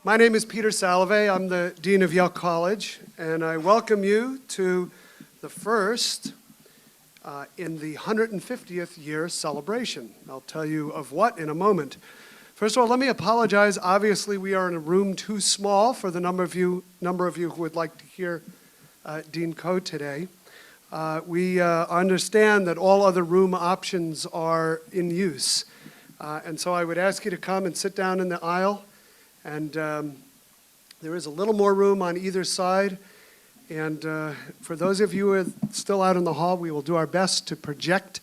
My name is Peter Salovey. I'm the Dean of Yale College, and I welcome you to the first in the 150th year celebration. I'll tell you of what in a moment. First of all, let me apologize. Obviously, we are in a room too small for the number of you who would like to hear Dean Koh today. We understand that all other room options are in use. And so I would ask you to come and sit down in the aisle. And there is a little more room on either side. And for those of you who are still out in the hall, we will do our best to project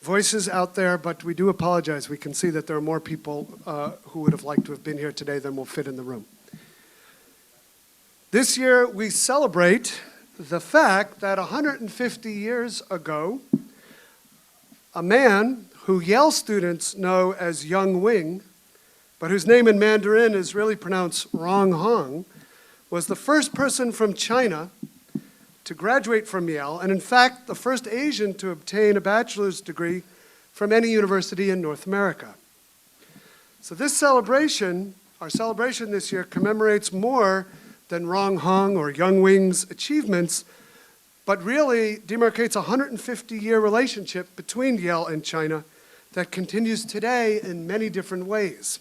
voices out there, but we do apologize. We can see that there are more people who would have liked to have been here today than will fit in the room. This year, we celebrate the fact that 150 years ago, a man who Yale students know as Young Wing, but whose name in Mandarin is really pronounced Rong Hong, was the first person from China to graduate from Yale, and in fact, the first Asian to obtain a bachelor's degree from any university in North America. So this celebration, our celebration this year, commemorates more than Rong Hong or Young Wing's achievements, but really demarcates a 150-year relationship between Yale and China that continues today in many different ways.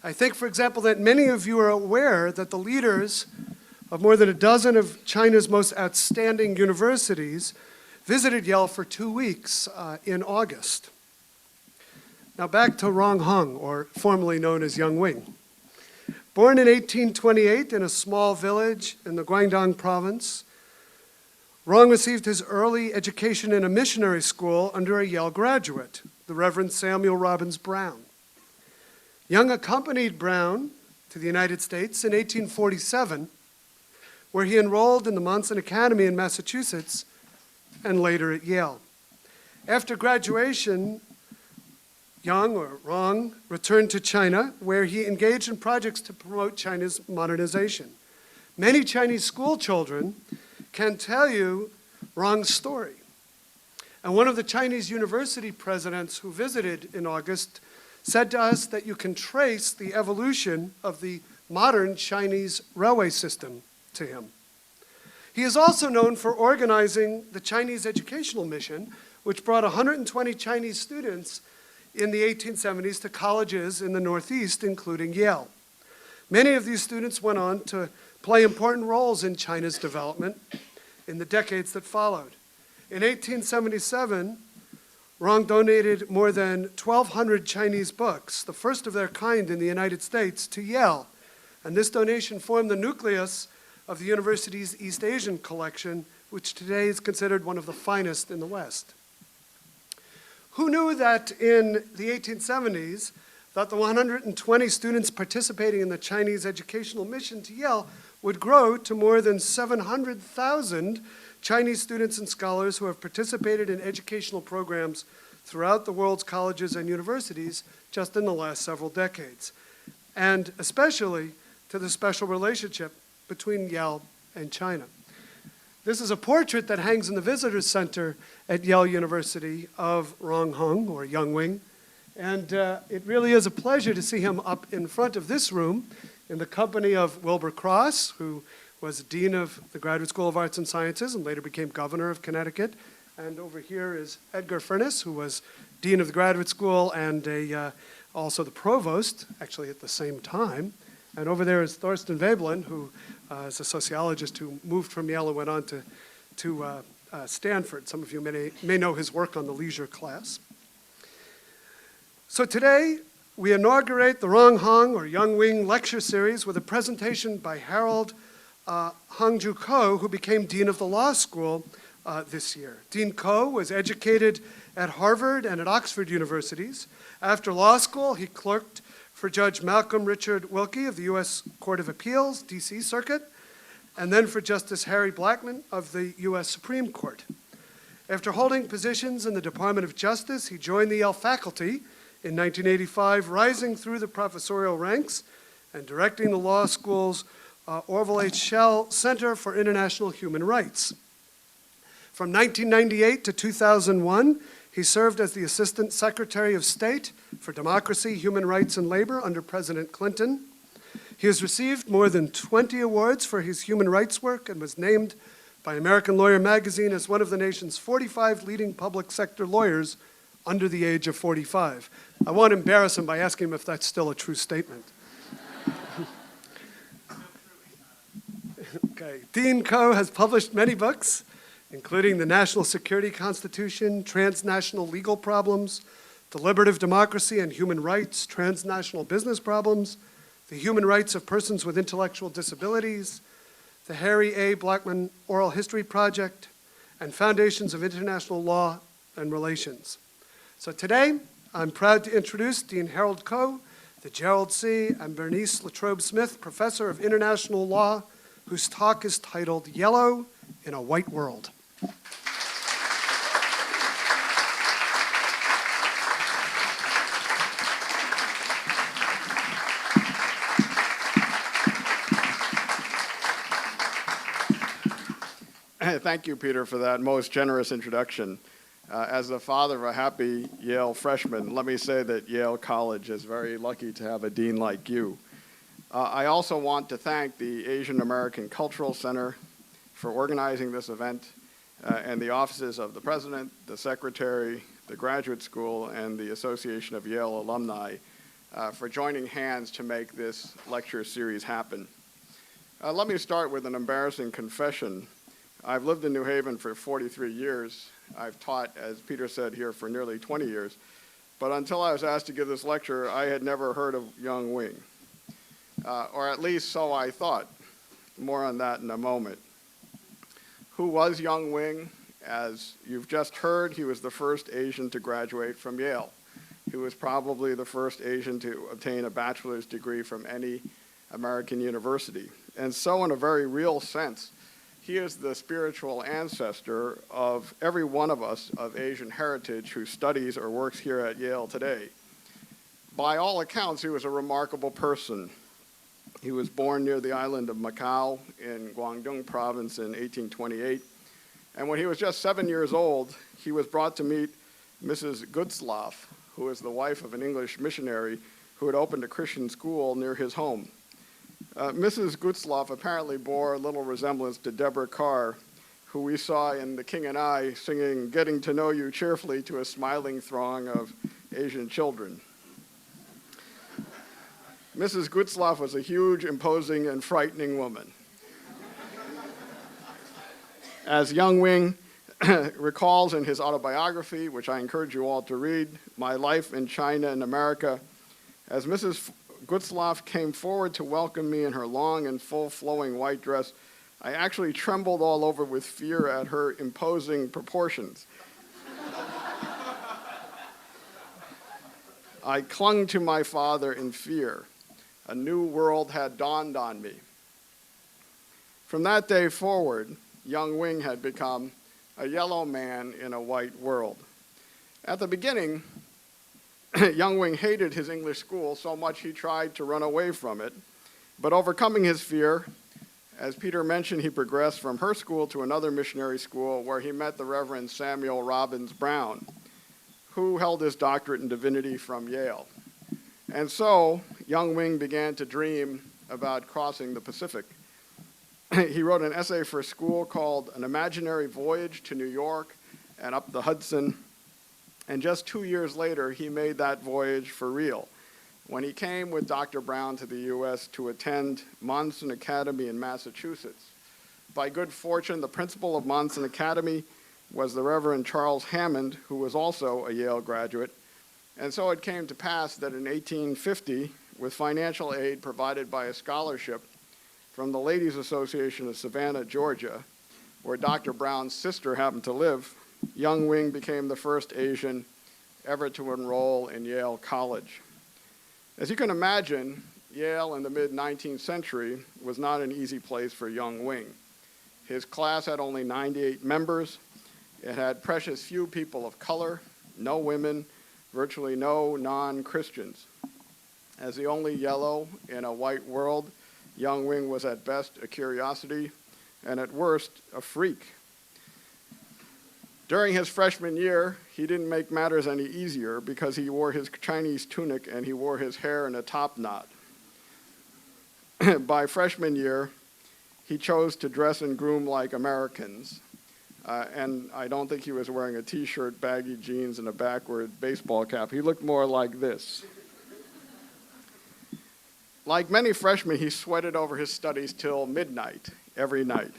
I think, for example, that many of you are aware that the leaders of more than a dozen of China's most outstanding universities visited Yale for 2 weeks in August. Now back to Rong Hong, or formerly known as Young Wing. Born in 1828 in a small village in the Guangdong province, Rong received his early education in a missionary school under a Yale graduate, the Reverend Samuel Robbins Brown. Young accompanied Brown to the United States in 1847, where he enrolled in the Monson Academy in Massachusetts and later at Yale. After graduation, Young, or Rong, returned to China, where he engaged in projects to promote China's modernization. Many Chinese school children can tell you Rong's story. And one of the Chinese university presidents who visited in August said to us that you can trace the evolution of the modern Chinese railway system to him. He is also known for organizing the Chinese educational mission, which brought 120 Chinese students in the 1870s to colleges in the Northeast, including Yale. Many of these students went on to play important roles in China's development in the decades that followed. In 1877, Rong donated more than 1,200 Chinese books, the first of their kind in the United States, to Yale. And this donation formed the nucleus of the university's East Asian collection, which today is considered one of the finest in the West. Who knew that in the 1870s, that the 120 students participating in the Chinese educational mission to Yale would grow to more than 700,000 Chinese students and scholars who have participated in educational programs throughout the world's colleges and universities just in the last several decades, and especially to the special relationship between Yale and China. This is a portrait that hangs in the Visitors Center at Yale University of Rong Hong, or Young Wing, and it really is a pleasure to see him up in front of this room in the company of Wilbur Cross, who was Dean of the Graduate School of Arts and Sciences and later became Governor of Connecticut. And over here is Edgar Furness, who was Dean of the Graduate School and also the Provost, actually at the same time. And over there is Thorsten Veblen, who is a sociologist who moved from Yale and went on to Stanford. Some of you may know his work on the leisure class. So today, we inaugurate the Rong Hong, or Young Wing, lecture series with a presentation by Harold Koh, who became Dean of the Law School this year. Dean Koh was educated at Harvard and at Oxford universities. After law school, he clerked for Judge Malcolm Richard Wilkie of the U.S. Court of Appeals, D.C. Circuit, and then for Justice Harry Blackmun of the U.S. Supreme Court. After holding positions in the Department of Justice, he joined the Yale faculty in 1985, rising through the professorial ranks and directing the law school's Orville H. Schell Center for International Human Rights. From 1998 to 2001, he served as the Assistant Secretary of State for Democracy, Human Rights, and Labor under President Clinton. He has received more than 20 awards for his human rights work and was named by American Lawyer magazine as one of the nation's 45 leading public sector lawyers under the age of 45. I won't embarrass him by asking him if that's still a true statement. Okay. Dean Koh has published many books, including The National Security Constitution, Transnational Legal Problems, Deliberative Democracy and Human Rights, Transnational Business Problems, The Human Rights of Persons with Intellectual Disabilities, the Harry A. Blackman Oral History Project, and Foundations of International Law and Relations. So today, I'm proud to introduce Dean.Harold Koh, the Gerald C. and Bernice Latrobe Smith Professor of International Law, whose talk is titled Yellow in a White World. Thank you, Peter, for that most generous introduction. As the father of a happy Yale freshman, let me say that Yale College is very lucky to have a dean like you. I also want to thank the Asian American Cultural Center for organizing this event, and the offices of the president, the secretary, the graduate school, and the Association of Yale Alumni for joining hands to make this lecture series happen. Let me start with an embarrassing confession. I've lived in New Haven for 43 years. I've taught, as Peter said, here for nearly 20 years. But until I was asked to give this lecture, I had never heard of Young Wing. Or at least so I thought. More on that in a moment. Who was Young Wing? As you've just heard, he was the first Asian to graduate from Yale. He was probably the first Asian to obtain a bachelor's degree from any American university. And so in a very real sense, he is the spiritual ancestor of every one of us of Asian heritage who studies or works here at Yale today. By all accounts, he was a remarkable person. He was born near the island of Macau in Guangdong province in 1828. And when he was just 7 years old, he was brought to meet Mrs. Goodsloff, who is the wife of an English missionary who had opened a Christian school near his home. Mrs. Goodsloff apparently bore a little resemblance to Deborah Carr, who we saw in The King and I singing "Getting to Know You" cheerfully to a smiling throng of Asian children. Mrs. Goodsloff was a huge, imposing, and frightening woman. As Young Wing recalls in his autobiography, which I encourage you all to read, My Life in China and America, as Mrs. Goodsloff came forward to welcome me in her long and full flowing white dress, I actually trembled all over with fear at her imposing proportions. I clung to my father in fear. A new world had dawned on me. From that day forward, Young Wing had become a yellow man in a white world. At the beginning, Young Wing hated his English school so much he tried to run away from it. But overcoming his fear, as Peter mentioned, he progressed from her school to another missionary school where he met the Reverend Samuel Robbins Brown, who held his doctorate in divinity from Yale. And so, Young Wing began to dream about crossing the Pacific. He wrote an essay for school called An Imaginary Voyage to New York and Up the Hudson. And just 2 years later, he made that voyage for real when he came with Dr. Brown to the U.S. to attend Monson Academy in Massachusetts. By good fortune, the principal of Monson Academy was the Reverend Charles Hammond, who was also a Yale graduate. And so it came to pass that in 1850, with financial aid provided by a scholarship from the Ladies Association of Savannah, Georgia, where Dr. Brown's sister happened to live, Young Wing became the first Asian ever to enroll in Yale College. As you can imagine, Yale in the mid-19th century was not an easy place for Young Wing. His class had only 98 members. It had precious few people of color, no women, virtually no non-Christians. As the only yellow in a white world, Young Wing was at best a curiosity and at worst a freak. During his freshman year, he didn't make matters any easier because he wore his Chinese tunic and he wore his hair in a top knot. by freshman year, he chose to dress and groom like Americans. And I don't think he was wearing a t-shirt, baggy jeans, and a backward baseball cap. He looked more like this. Like many freshmen, he sweated over his studies till midnight every night.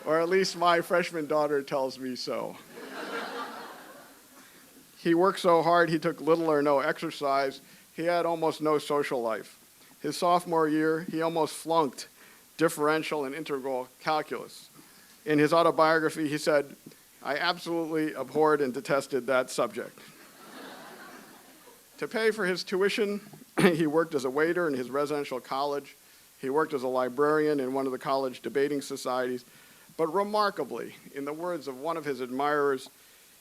Or at least my freshman daughter tells me so. He worked so hard, he took little or no exercise. He had almost no social life. His sophomore year, he almost flunked differential and integral calculus. In his autobiography, he said, "I absolutely abhorred and detested that subject." To pay for his tuition, he worked as a waiter in his residential college. He worked as a librarian in one of the college debating societies. But remarkably, in the words of one of his admirers,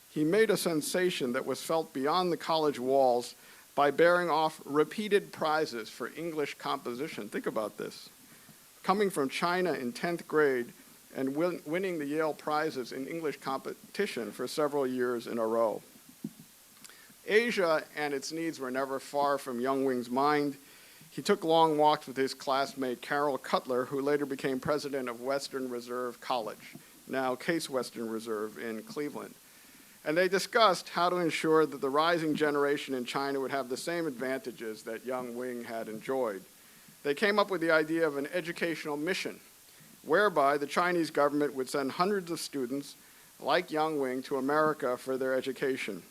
he made a sensation that was felt beyond the college walls by bearing off repeated prizes for English composition. Think about this. Coming from China in 10th grade and winning the Yale prizes in English competition for several years in a row. Asia and its needs were never far from Young Wing's mind. He took long walks with his classmate Carol Cutler, who later became president of Western Reserve College, now Case Western Reserve in Cleveland. And they discussed how to ensure that the rising generation in China would have the same advantages that Young Wing had enjoyed. They came up with the idea of an educational mission, whereby the Chinese government would send hundreds of students like Young Wing to America for their education.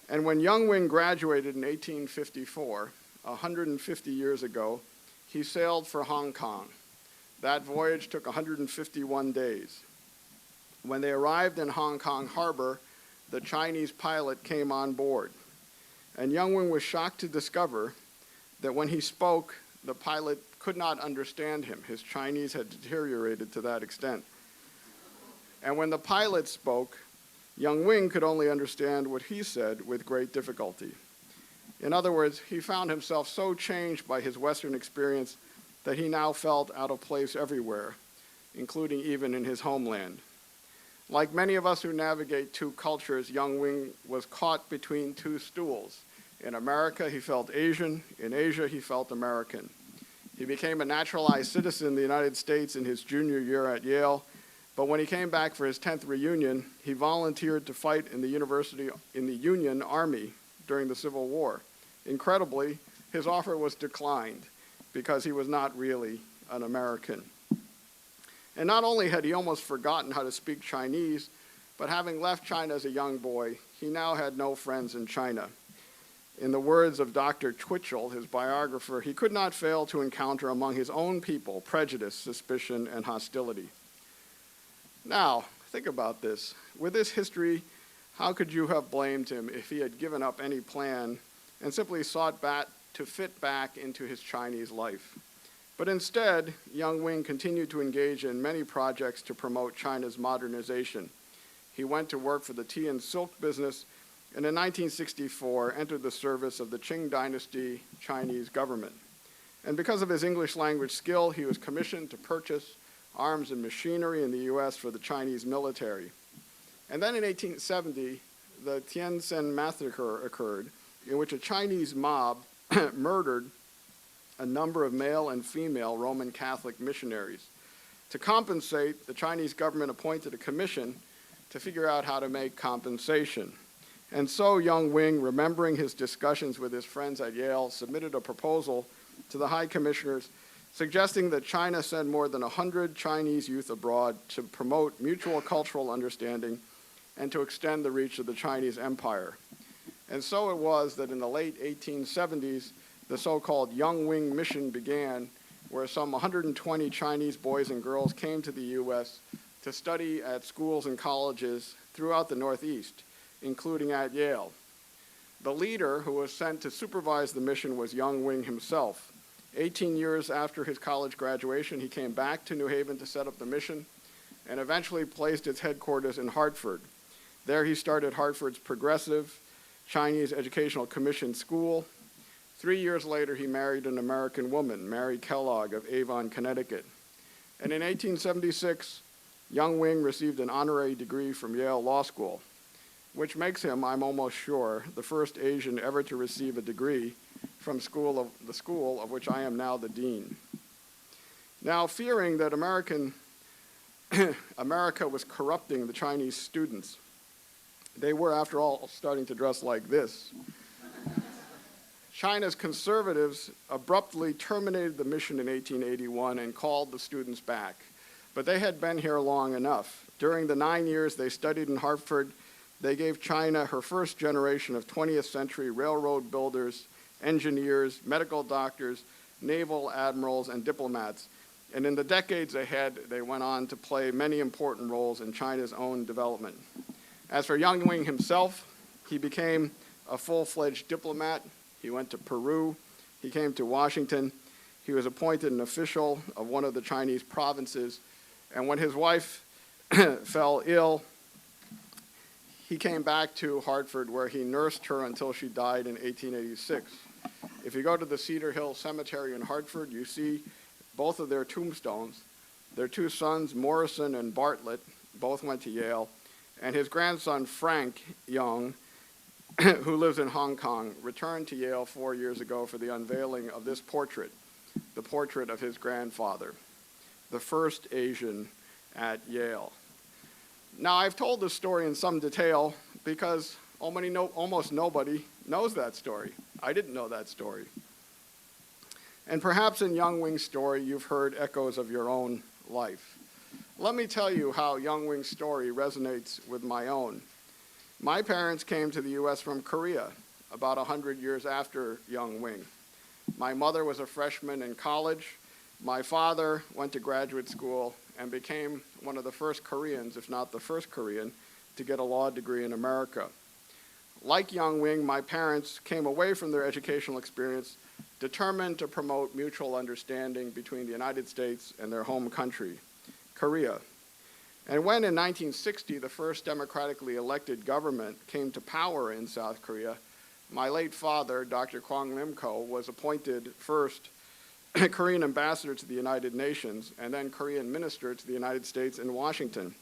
And when Young Wing graduated in 1854, 150 years ago, he sailed for Hong Kong. That voyage took 151 days. When they arrived in Hong Kong harbor, the Chinese pilot came on board. And Young Wing was shocked to discover that when he spoke, the pilot could not understand him. His Chinese had deteriorated to that extent. And when the pilot spoke, Young Wing could only understand what he said with great difficulty. In other words, he found himself so changed by his Western experience that he now felt out of place everywhere, including even in his homeland. Like many of us who navigate two cultures, Young Wing was caught between two stools. In America, he felt Asian. In Asia, he felt American. He became a naturalized citizen in the United States in his junior year at Yale, but when he came back for his 10th reunion, he volunteered to fight in the Union Army during the Civil War. Incredibly, his offer was declined because he was not really an American. And not only had he almost forgotten how to speak Chinese, but having left China as a young boy, he now had no friends in China. In the words of Dr. Twitchell, his biographer, he could not fail to encounter among his own people prejudice, suspicion, and hostility. Now, think about this. With this history, how could you have blamed him if he had given up any plan and simply sought to fit back into his Chinese life? But instead, Young Wing continued to engage in many projects to promote China's modernization. He went to work for the tea and silk business, and in 1964 entered the service of the Qing Dynasty Chinese government. And because of his English language skill, he was commissioned to purchase arms and machinery in the US for the Chinese military. And then in 1870, the Tientsin massacre occurred, in which a Chinese mob murdered a number of male and female Roman Catholic missionaries. To compensate, the Chinese government appointed a commission to figure out how to make compensation. And so Young Wing, remembering his discussions with his friends at Yale, submitted a proposal to the high commissioners suggesting that China send more than 100 Chinese youth abroad to promote mutual cultural understanding and to extend the reach of the Chinese empire. And so it was that in the late 1870s, the so-called Young Wing mission began, where some 120 Chinese boys and girls came to the U.S. to study at schools and colleges throughout the Northeast, including at Yale. The leader who was sent to supervise the mission was Young Wing himself. 18 years after his college graduation, he came back to New Haven to set up the mission and eventually placed its headquarters in Hartford. There he started Hartford's Progressive Chinese Educational Commission School. 3 years later, he married an American woman, Mary Kellogg of Avon, Connecticut. And in 1876, Young Wing received an honorary degree from Yale Law School. which makes him, I'm almost sure, the first Asian ever to receive a degree from the school of which I am now the dean. Now, fearing that America was corrupting the Chinese students, they were, after all, starting to dress like this. China's conservatives abruptly terminated the mission in 1881 and called the students back. But they had been here long enough. During the 9 years they studied in Hartford, they gave China her first generation of 20th century railroad builders, engineers, medical doctors, naval admirals, and diplomats. And in the decades ahead, they went on to play many important roles in China's own development. As for Yang Wing himself, he became a full-fledged diplomat. He went to Peru. He came to Washington. He was appointed an official of one of the Chinese provinces. And when his wife fell ill, he came back to Hartford, where he nursed her until she died in 1886. If you go to the Cedar Hill Cemetery in Hartford, you see both of their tombstones. Their two sons, Morrison and Bartlett, both went to Yale, and his grandson, Frank Young, who lives in Hong Kong, returned to Yale 4 years ago for the unveiling of this portrait, the portrait of his grandfather, the first Asian at Yale. Now, I've told this story in some detail because almost nobody knows that story. I didn't know that story. And perhaps in Yang Wing's story, you've heard echoes of your own life. Let me tell you how Yang Wing's story resonates with my own. My parents came to the U.S. from Korea about 100 years after Yang Wing. My mother was a freshman in college. My father went to graduate school and became one of the first Koreans, if not the first Korean, to get a law degree in America. Like Yang Wing, my parents came away from their educational experience determined to promote mutual understanding between the United States and their home country, Korea. And when in 1960 the first democratically elected government came to power in South Korea, my late father, Dr. Kwang Lim Koh, was appointed first Korean ambassador to the United Nations and then Korean minister to the United States in Washington.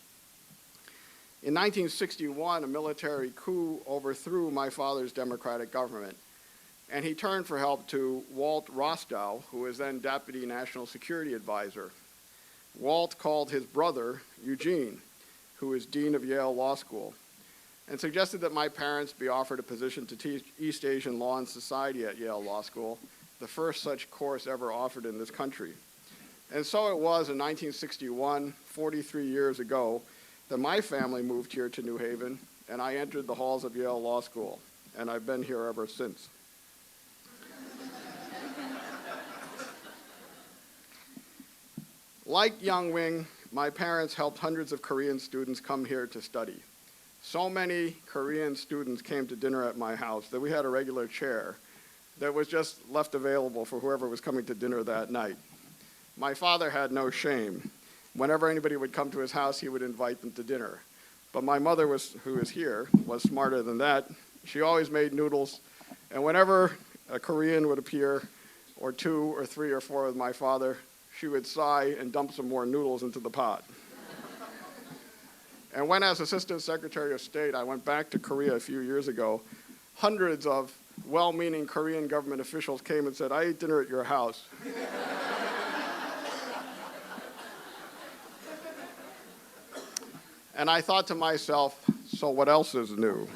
In 1961, a military coup overthrew my father's democratic government, and he turned for help to Walt Rostow, who was then Deputy National Security Advisor. Walt called his brother, Eugene, who is Dean of Yale Law School, and suggested that my parents be offered a position to teach East Asian law and society at Yale Law School, the first such course ever offered in this country. And so it was in 1961, 43 years ago, that my family moved here to New Haven, and I entered the halls of Yale Law School, and I've been here ever since. Like Yang Wing, my parents helped hundreds of Korean students come here to study. So many Korean students came to dinner at my house that we had a regular chair that was just left available for whoever was coming to dinner that night. My father had no shame. Whenever anybody would come to his house, he would invite them to dinner. But my mother, who is here, was smarter than that. She always made noodles, and whenever a Korean would appear, or two or three or four with my father, she would sigh and dump some more noodles into the pot. And when, as Assistant Secretary of State, I went back to Korea a few years ago, hundreds of well-meaning Korean government officials came and said, "I ate dinner at your house." And I thought to myself, so what else is new?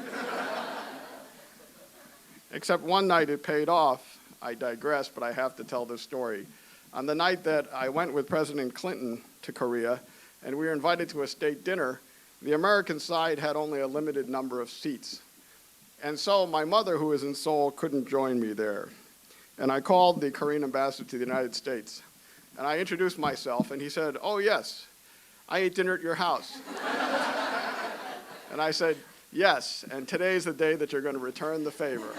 Except one night it paid off. I digress, but I have to tell this story. On the night that I went with President Clinton to Korea, and we were invited to a state dinner, the American side had only a limited number of seats. And so my mother, who was in Seoul, couldn't join me there. And I called the Korean ambassador to the United States. And I introduced myself, and he said, "Oh, yes, I ate dinner at your house." And I said, "Yes, and today's the day that you're going to return the favor."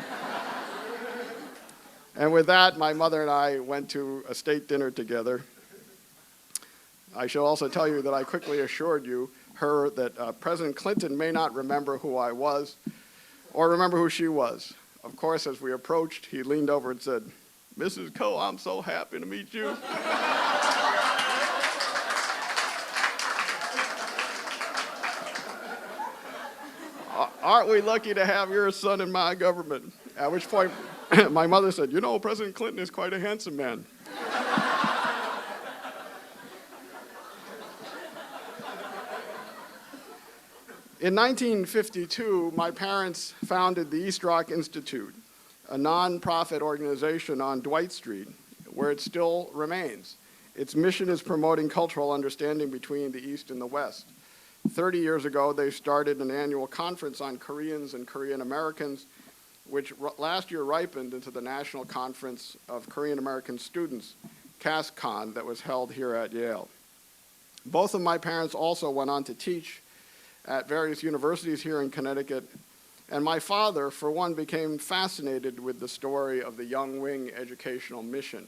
And with that, my mother and I went to a state dinner together. I shall also tell you that I quickly assured her that President Clinton may not remember who I was or remember who she was. Of course, as we approached, he leaned over and said, "Mrs. Koh, I'm so happy to meet you." Aren't we lucky to have your son in my government? At which point, my mother said, you know, President Clinton is quite a handsome man. In 1952, my parents founded the East Rock Institute, a nonprofit organization on Dwight Street, where it still remains. Its mission is promoting cultural understanding between the East and the West. 30 years ago, they started an annual conference on Koreans and Korean Americans, which last year ripened into the National Conference of Korean American Students, CASCON, that was held here at Yale. Both of my parents also went on to teach at various universities here in Connecticut, and my father, for one, became fascinated with the story of the Young Wing educational mission.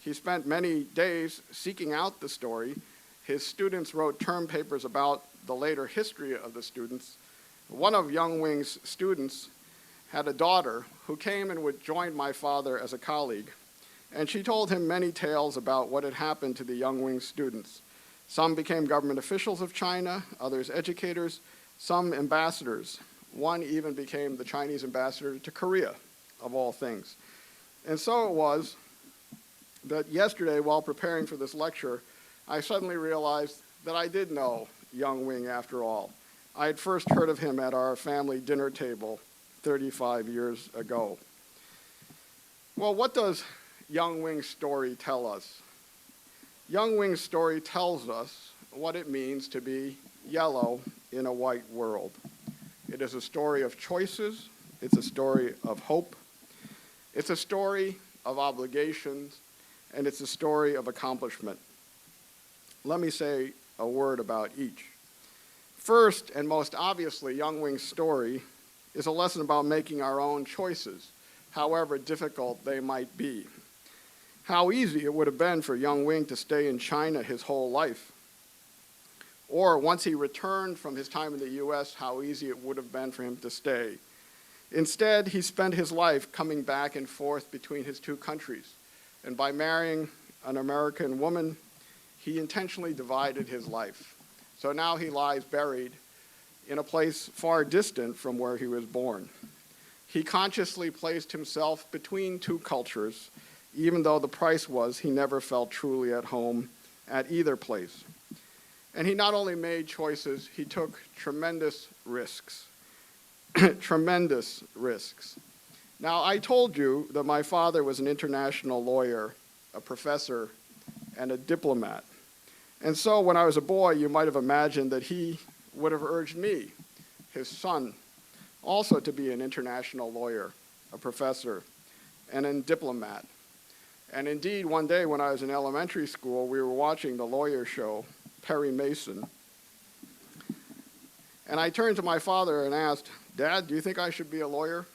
He spent many days seeking out the story. His students wrote term papers about the later history of the students. One of Young Wing's students had a daughter who came and would join my father as a colleague, and she told him many tales about what had happened to the Young Wing students. Some became government officials of China, others educators, some ambassadors. One even became the Chinese ambassador to Korea, of all things. And so it was that yesterday, while preparing for this lecture, I suddenly realized that I did know Young Wing after all. I had first heard of him at our family dinner table 35 years ago. Well, what does Young Wing's story tell us? Young Wing's story tells us what it means to be yellow in a white world. It is a story of choices. It's a story of hope. It's a story of obligations, and it's a story of accomplishment. Let me say a word about each. First, and most obviously, Young Wing's story is a lesson about making our own choices, however difficult they might be. How easy it would have been for Young Wing to stay in China his whole life. Or once he returned from his time in the US, how easy it would have been for him to stay. Instead, he spent his life coming back and forth between his two countries. And by marrying an American woman, he intentionally divided his life. So now he lies buried in a place far distant from where he was born. He consciously placed himself between two cultures, even though the price was he never felt truly at home at either place. And he not only made choices, he took tremendous risks. Tremendous risks. Now, I told you that my father was an international lawyer, a professor, and a diplomat. And so when I was a boy, you might have imagined that he would have urged me, his son, also to be an international lawyer, a professor, and a diplomat. And indeed, one day when I was in elementary school, we were watching the lawyer show, Perry Mason. And I turned to my father and asked, "Dad, do you think I should be a lawyer?"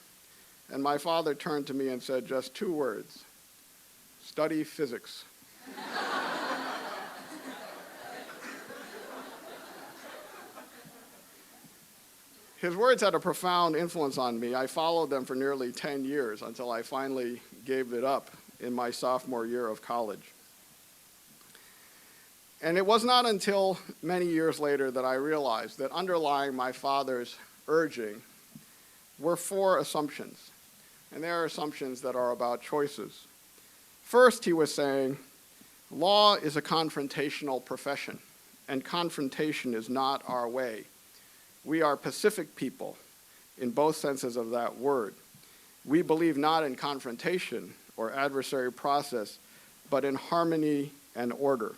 And my father turned to me and said just two words, "Study physics." His words had a profound influence on me. I followed them for nearly 10 years until I finally gave it up in my sophomore year of college. And it was not until many years later that I realized that underlying my father's urging were four assumptions. And they are assumptions that are about choices. First, he was saying, law is a confrontational profession, and confrontation is not our way. We are Pacific people in both senses of that word. We believe not in confrontation or adversary process, but in harmony and order.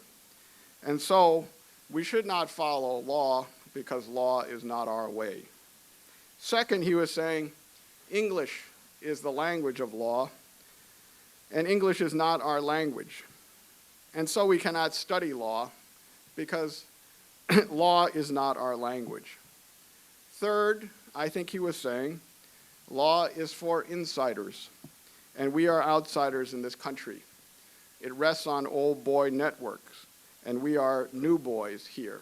And so we should not follow law because law is not our way. Second, he was saying English is the language of law, and English is not our language. And so we cannot study law because law is not our language. Third, I think he was saying law is for insiders, and we are outsiders in this country. It rests on old boy networks, and we are new boys here.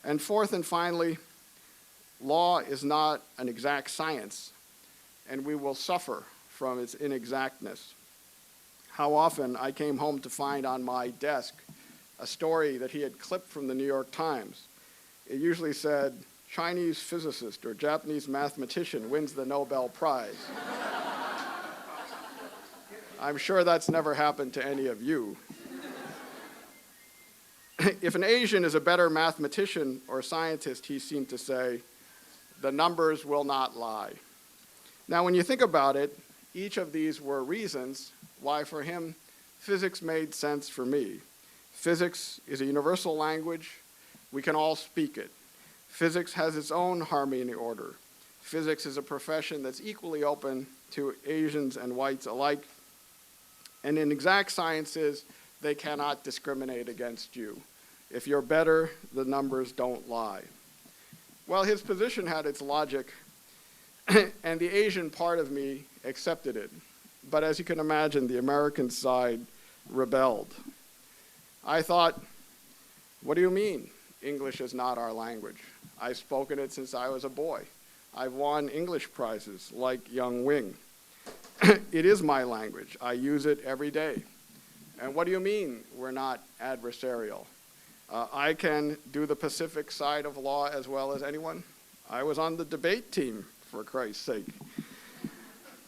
And fourth and finally, law is not an exact science, and we will suffer from its inexactness. How often I came home to find on my desk a story that he had clipped from the New York Times. It usually said, Chinese physicist or Japanese mathematician wins the Nobel Prize. I'm sure that's never happened to any of you. If an Asian is a better mathematician or scientist, he seemed to say, the numbers will not lie. Now, when you think about it, each of these were reasons why, for him, physics made sense for me. Physics is a universal language. We can all speak it. Physics has its own harmony order. Physics is a profession that's equally open to Asians and whites alike. And in exact sciences, they cannot discriminate against you. If you're better, the numbers don't lie. Well, his position had its logic, and the Asian part of me accepted it. But as you can imagine, the American side rebelled. I thought, what do you mean English is not our language? I've spoken it since I was a boy. I've won English prizes like Young Wing. It is my language. I use it every day. And what do you mean we're not adversarial? I can do the Pacific side of law as well as anyone. I was on the debate team, for Christ's sake.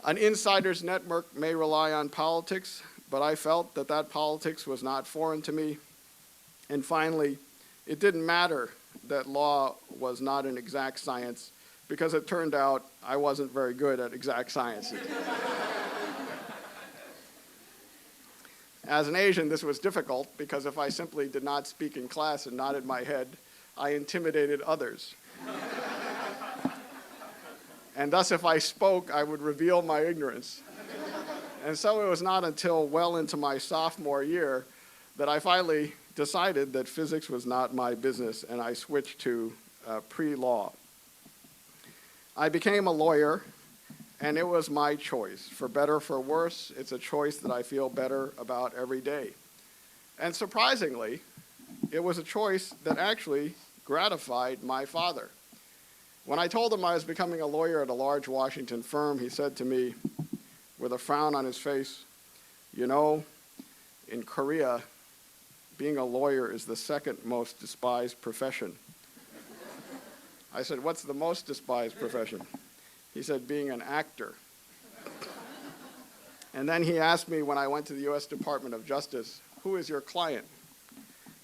An insider's network may rely on politics, but I felt that that politics was not foreign to me. And finally, it didn't matter that law was not an exact science, because it turned out I wasn't very good at exact sciences. As an Asian, this was difficult because if I simply did not speak in class and nodded my head, I intimidated others. And thus, if I spoke, I would reveal my ignorance. And so it was not until well into my sophomore year that I finally decided that physics was not my business, and I switched to pre-law. I became a lawyer, and it was my choice. For better or for worse, it's a choice that I feel better about every day. And surprisingly, it was a choice that actually gratified my father. When I told him I was becoming a lawyer at a large Washington firm, he said to me, with a frown on his face, you know, in Korea, being a lawyer is the second most despised profession. I said, what's the most despised profession? He said, being an actor. And then he asked me when I went to the U.S. Department of Justice, who is your client?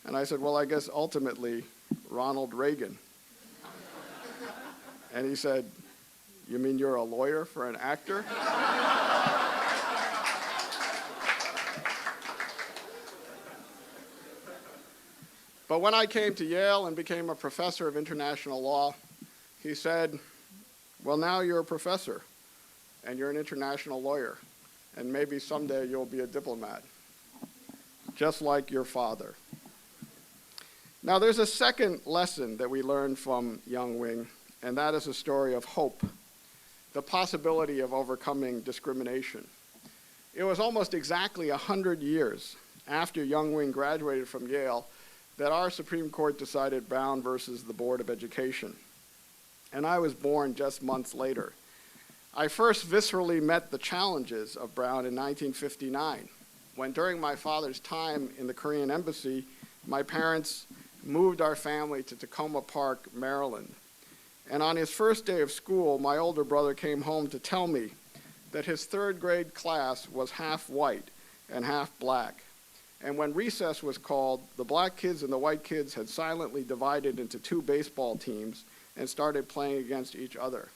And I said, well, I guess ultimately Ronald Reagan. And he said, you mean you're a lawyer for an actor? But when I came to Yale and became a professor of international law, he said, well, now you're a professor, and you're an international lawyer, and maybe someday you'll be a diplomat, just like your father. Now, there's a second lesson that we learned from Young Wing, and that is a story of hope, the possibility of overcoming discrimination. It was almost exactly 100 years after Young Wing graduated from Yale that our Supreme Court decided Brown versus the Board of Education. And I was born just months later. I first viscerally met the challenges of Brown in 1959, when during my father's time in the Korean embassy, my parents moved our family to Tacoma Park, Maryland. And on his first day of school, my older brother came home to tell me that his third grade class was half white and half black. And when recess was called, the black kids and the white kids had silently divided into two baseball teams and started playing against each other.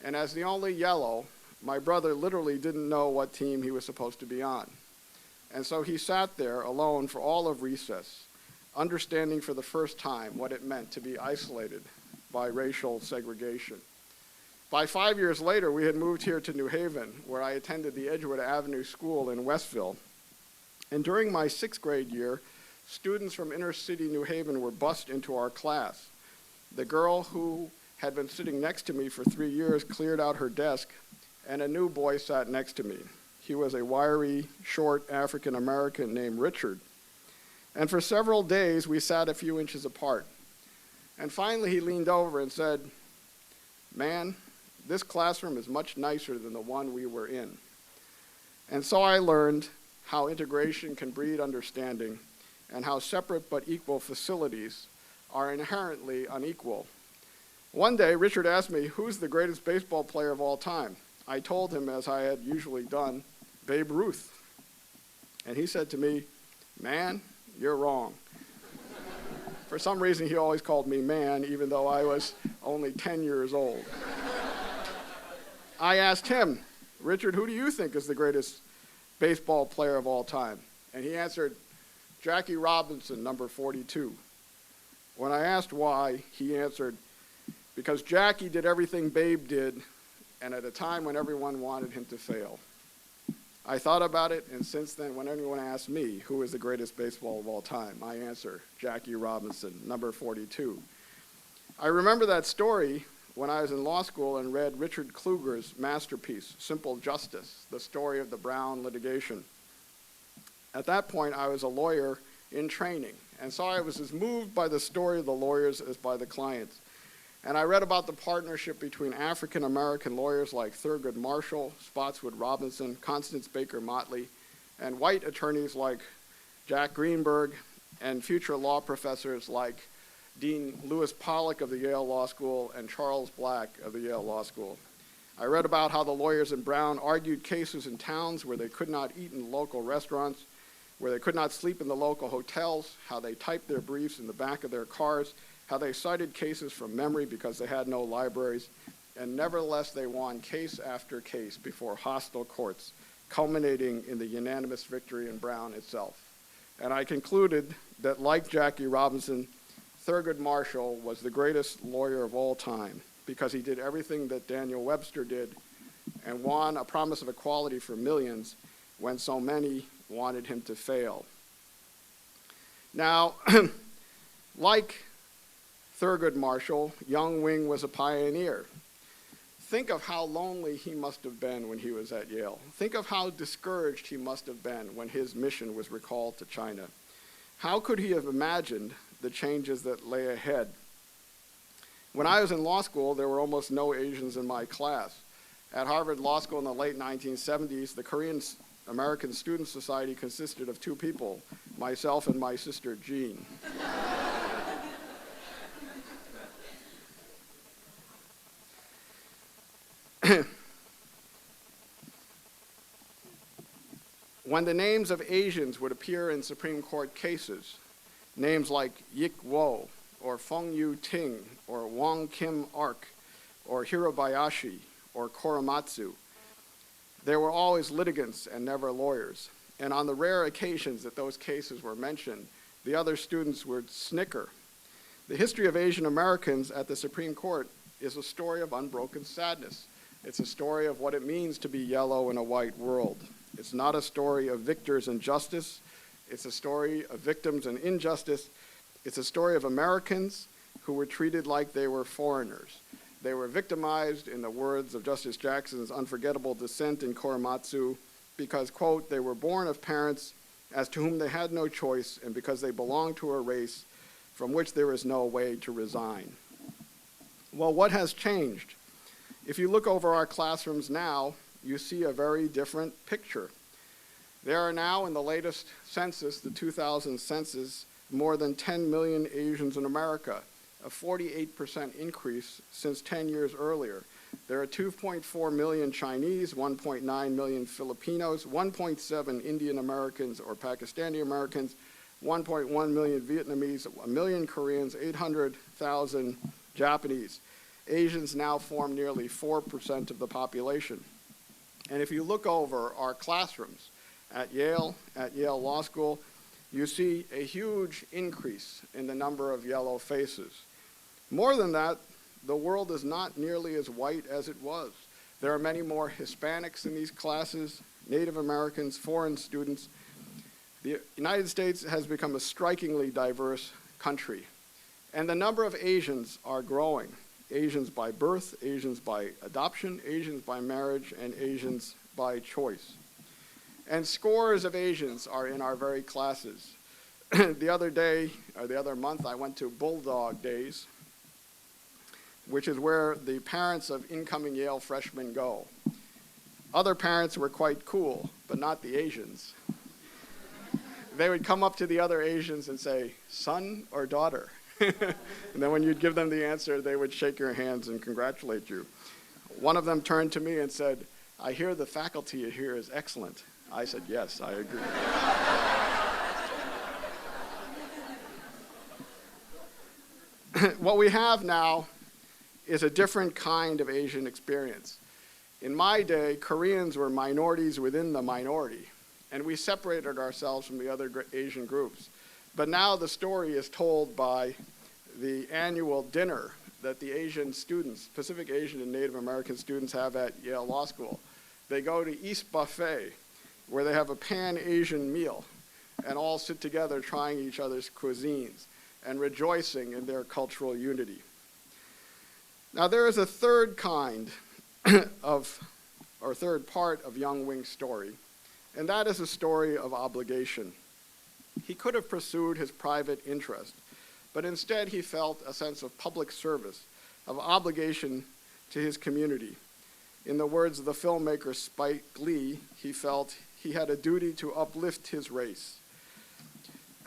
And as the only yellow, my brother literally didn't know what team he was supposed to be on. And so he sat there alone for all of recess, understanding for the first time what it meant to be isolated by racial segregation. By 5 years later, we had moved here to New Haven, where I attended the Edgewood Avenue School in Westville. And during my 6th grade year, students from inner city New Haven were bused into our class. The girl who had been sitting next to me for 3 years cleared out her desk, and a new boy sat next to me. He was a wiry, short African-American named Richard. And for several days, we sat a few inches apart. And finally, he leaned over and said, man, this classroom is much nicer than the one we were in. And so I learned how integration can breed understanding and how separate but equal facilities are inherently unequal. One day, Richard asked me, who's the greatest baseball player of all time? I told him, as I had usually done, Babe Ruth. And he said to me, man, you're wrong. For some reason, he always called me man, even though I was only 10 years old. I asked him, Richard, who do you think is the greatest baseball player of all time? And he answered, Jackie Robinson, number 42. When I asked why, he answered, because Jackie did everything Babe did, and at a time when everyone wanted him to fail. I thought about it, and since then, when anyone asks me who is the greatest baseball of all time, I answer, Jackie Robinson, number 42. I remember that story when I was in law school and read Richard Kluger's masterpiece, Simple Justice, the story of the Brown litigation. At that point, I was a lawyer in training, and so I was as moved by the story of the lawyers as by the clients. And I read about the partnership between African-American lawyers like Thurgood Marshall, Spotswood Robinson, Constance Baker Motley, and white attorneys like Jack Greenberg, and future law professors like Dean Lewis Pollack of the Yale Law School and Charles Black of the Yale Law School. I read about how the lawyers in Brown argued cases in towns where they could not eat in local restaurants, where they could not sleep in the local hotels, how they typed their briefs in the back of their cars, how they cited cases from memory because they had no libraries, and nevertheless they won case after case before hostile courts, culminating in the unanimous victory in Brown itself. And I concluded that, like Jackie Robinson, Thurgood Marshall was the greatest lawyer of all time because he did everything that Daniel Webster did and won a promise of equality for millions when so many wanted him to fail. Now, like Thurgood Marshall, young Wing was a pioneer. Think of how lonely he must have been when he was at Yale. Think of how discouraged he must have been when his mission was recalled to China. How could he have imagined the changes that lay ahead? When I was in law school, there were almost no Asians in my class. At Harvard Law School in the late 1970s, the Korean American Student Society consisted of two people, myself and my sister Jean. When the names of Asians would appear in Supreme Court cases, names like Yik Wo, or Feng Yu Ting, or Wong Kim Ark, or Hirabayashi, or Korematsu, there were always litigants and never lawyers. And on the rare occasions that those cases were mentioned, the other students would snicker. The history of Asian Americans at the Supreme Court is a story of unbroken sadness. It's a story of what it means to be yellow in a white world. It's not a story of victors and justice. It's a story of victims and injustice. It's a story of Americans who were treated like they were foreigners. They were victimized, in the words of Justice Jackson's unforgettable dissent in Korematsu, because, quote, they were born of parents as to whom they had no choice and because they belonged to a race from which there is no way to resign. Well, what has changed? If you look over our classrooms now, you see a very different picture. There are now, in the latest census, the 2000 census, more than 10 million Asians in America, a 48% increase since 10 years earlier. There are 2.4 million Chinese, 1.9 million Filipinos, 1.7 Indian Americans or Pakistani Americans, 1.1 million Vietnamese, 1 million Koreans, 800,000 Japanese. Asians now form nearly 4% of the population. And if you look over our classrooms at Yale Law School, you see a huge increase in the number of yellow faces. More than that, the world is not nearly as white as it was. There are many more Hispanics in these classes, Native Americans, foreign students. The United States has become a strikingly diverse country. And the number of Asians are growing. Asians by birth, Asians by adoption, Asians by marriage, and Asians by choice. And scores of Asians are in our very classes. The other month, I went to Bulldog Days, which is where the parents of incoming Yale freshmen go. Other parents were quite cool, but not the Asians. They would come up to the other Asians and say, son or daughter? And then when you'd give them the answer, they would shake your hands and congratulate you. One of them turned to me and said, "I hear the faculty here is excellent." I said, "Yes, I agree." What we have now is a different kind of Asian experience. In my day, Koreans were minorities within the minority, and we separated ourselves from the other Asian groups. But now the story is told by the annual dinner that the Asian students, Pacific Asian and Native American students, have at Yale Law School. They go to East Buffet, where they have a pan-Asian meal, and all sit together trying each other's cuisines and rejoicing in their cultural unity. Now there is a third kind or third part of Young Wing's story, and that is a story of obligation. He could have pursued his private interest, but instead he felt a sense of public service, of obligation to his community. In the words of the filmmaker Spike Lee, he felt he had a duty to uplift his race.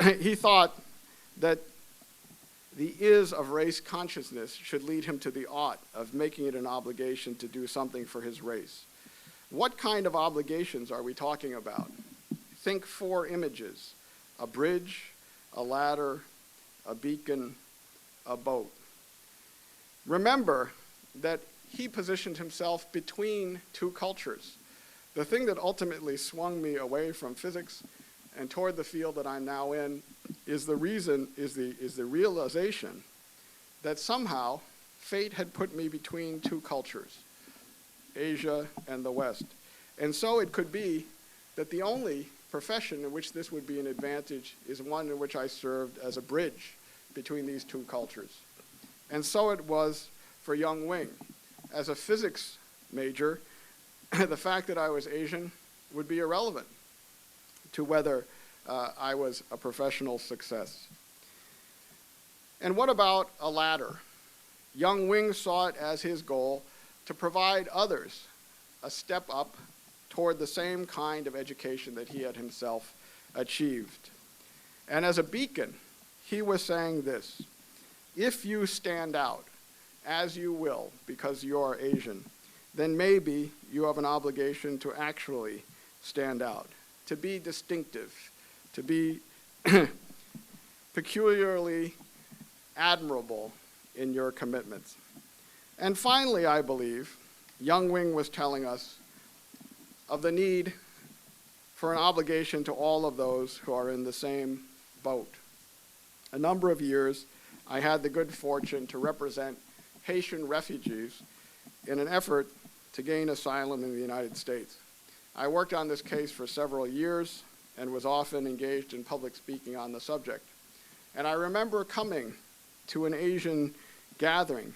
He thought that the is of race consciousness should lead him to the ought of making it an obligation to do something for his race. What kind of obligations are we talking about? Think 4 images: a bridge, a ladder, a beacon, a boat. Remember that he positioned himself between 2 cultures. The thing that ultimately swung me away from physics and toward the field that I'm now in is the realization that somehow fate had put me between 2 cultures, Asia and the West. And so it could be that the only profession in which this would be an advantage is one in which I served as a bridge between these 2 cultures. And so it was for Young Wing. As a physics major, the fact that I was Asian would be irrelevant to whether I was a professional success. And what about a ladder? Young Wing saw it as his goal to provide others a step up toward the same kind of education that he had himself achieved. And as a beacon, he was saying this: if you stand out, as you will because you are Asian, then maybe you have an obligation to actually stand out, to be distinctive, to be peculiarly admirable in your commitments. And finally, I believe, Young Wing was telling us of the need for an obligation to all of those who are in the same boat. A number of years, I had the good fortune to represent Haitian refugees in an effort to gain asylum in the United States. I worked on this case for several years and was often engaged in public speaking on the subject. And I remember coming to an Asian gathering,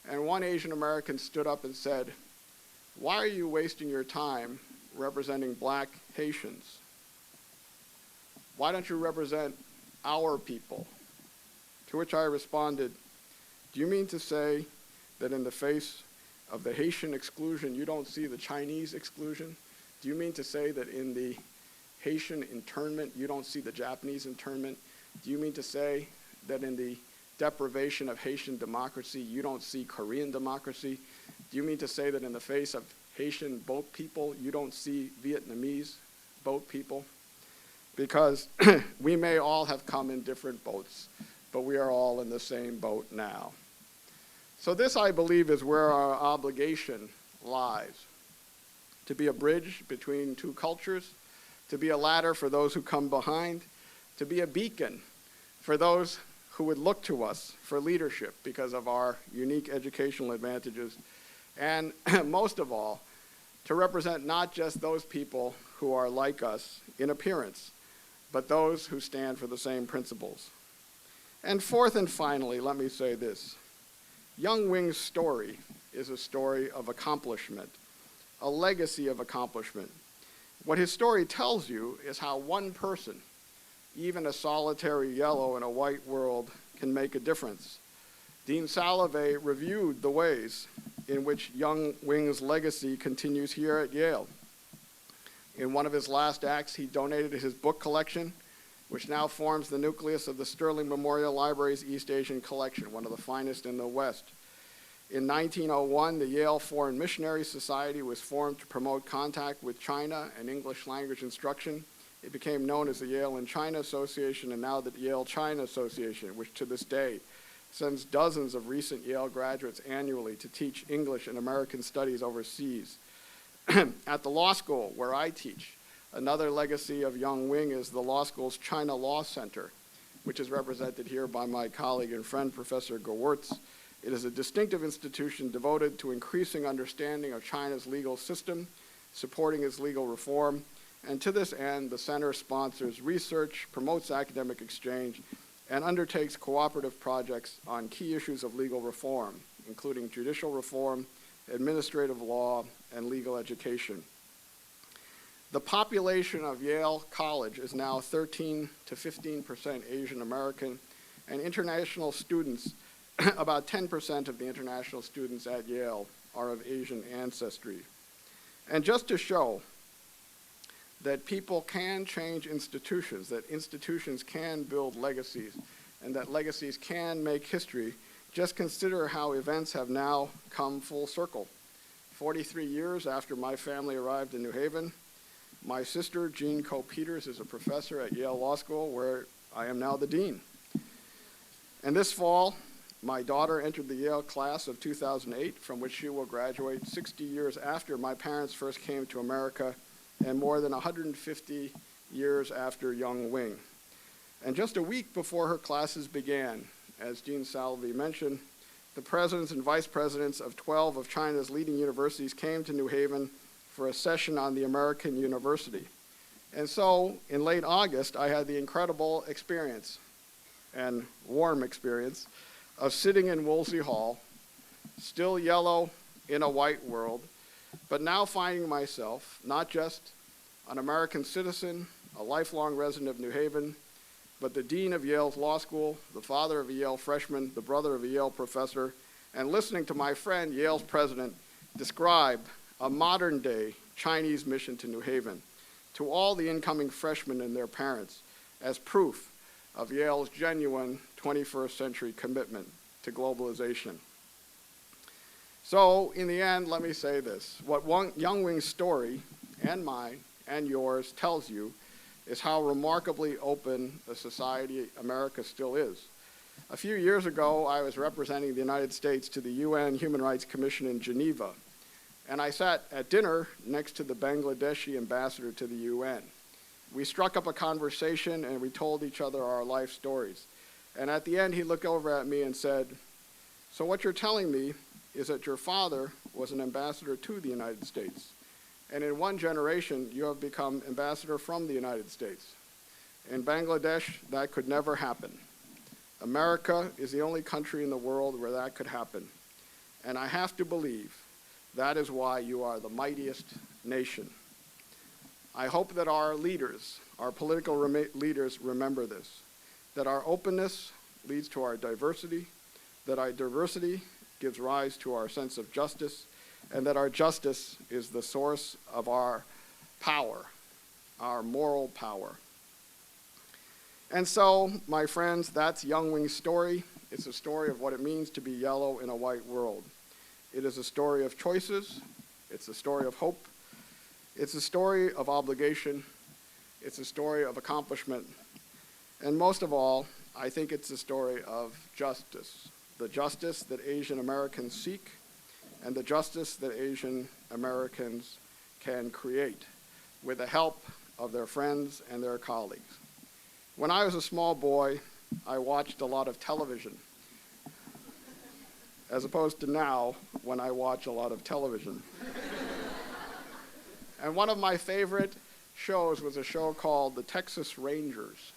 and one Asian American stood up and said, "Why are you wasting your time representing black Haitians? Why don't you represent our people?" To which I responded, "Do you mean to say that in the face of the Haitian exclusion, you don't see the Chinese exclusion? Do you mean to say that in the Haitian internment, you don't see the Japanese internment? Do you mean to say that in the deprivation of Haitian democracy, you don't see Korean democracy? Do you mean to say that in the face of Haitian boat people, you don't see Vietnamese boat people? Because we may all have come in different boats, but we are all in the same boat now." So this, I believe, is where our obligation lies: to be a bridge between 2 cultures, to be a ladder for those who come behind, to be a beacon for those who would look to us for leadership because of our unique educational advantages, and most of all, to represent not just those people who are like us in appearance, but those who stand for the same principles. And fourth and finally, let me say this: Young Wing's story is a story of accomplishment, a legacy of accomplishment. What his story tells you is how one person, even a solitary yellow in a white world, can make a difference. Dean Salovey reviewed the ways in which Young Wing's legacy continues here at Yale. In one of his last acts, he donated his book collection, which now forms the nucleus of the Sterling Memorial Library's East Asian collection, one of the finest in the West. In 1901, the Yale Foreign Missionary Society was formed to promote contact with China and English language instruction. It became known as the Yale and China Association, and now the Yale-China Association, which to this day sends dozens of recent Yale graduates annually to teach English and American studies overseas. At the law school where I teach, another legacy of Young Wing is the law school's China Law Center, which is represented here by my colleague and friend, Professor Gewurtz. It is a distinctive institution devoted to increasing understanding of China's legal system, supporting its legal reform, and to this end, the center sponsors research, promotes academic exchange, and undertakes cooperative projects on key issues of legal reform, including judicial reform, administrative law, and legal education. The population of Yale College is now 13 to 15% Asian American, and international students, about 10% of the international students at Yale are of Asian ancestry. And just to show that people can change institutions, that institutions can build legacies, and that legacies can make history, just consider how events have now come full circle. 43 years after my family arrived in New Haven, my sister, Jean Koh Peters, is a professor at Yale Law School, where I am now the dean. And this fall, my daughter entered the Yale class of 2008, from which she will graduate 60 years after my parents first came to America, and more than 150 years after Young Wing. And just a week before her classes began, as Jean Salvi mentioned, the presidents and vice presidents of 12 of China's leading universities came to New Haven for a session on the American University. And so, in late August, I had the incredible experience, and warm experience, of sitting in Woolsey Hall, still yellow in a white world, but now finding myself not just an American citizen, a lifelong resident of New Haven, but the dean of Yale's law school, the father of a Yale freshman, the brother of a Yale professor, and listening to my friend, Yale's president, describe a modern-day Chinese mission to New Haven to all the incoming freshmen and their parents as proof of Yale's genuine 21st century commitment to globalization. So, in the end, let me say this. What Young Wing's story, and mine, and yours, tells you is how remarkably open a society America still is. A few years ago, I was representing the United States to the UN Human Rights Commission in Geneva, and I sat at dinner next to the Bangladeshi ambassador to the UN. We struck up a conversation, and we told each other our life stories. And at the end, he looked over at me and said, "So what you're telling me is that your father was an ambassador to the United States. And in one generation, you have become ambassador from the United States. In Bangladesh, that could never happen. America is the only country in the world where that could happen. And I have to believe that is why you are the mightiest nation." I hope that our leaders, our political leaders, remember this, that our openness leads to our diversity, that our diversity gives rise to our sense of justice, and that our justice is the source of our power, our moral power. And so, my friends, that's Young Wing's story. It's a story of what it means to be yellow in a white world. It is a story of choices. It's a story of hope. It's a story of obligation. It's a story of accomplishment. And most of all, I think it's a story of justice, the justice that Asian Americans seek, and the justice that Asian Americans can create with the help of their friends and their colleagues. When I was a small boy, I watched a lot of television, as opposed to now, when I watch a lot of television. And one of my favorite shows was a show called The Texas Rangers.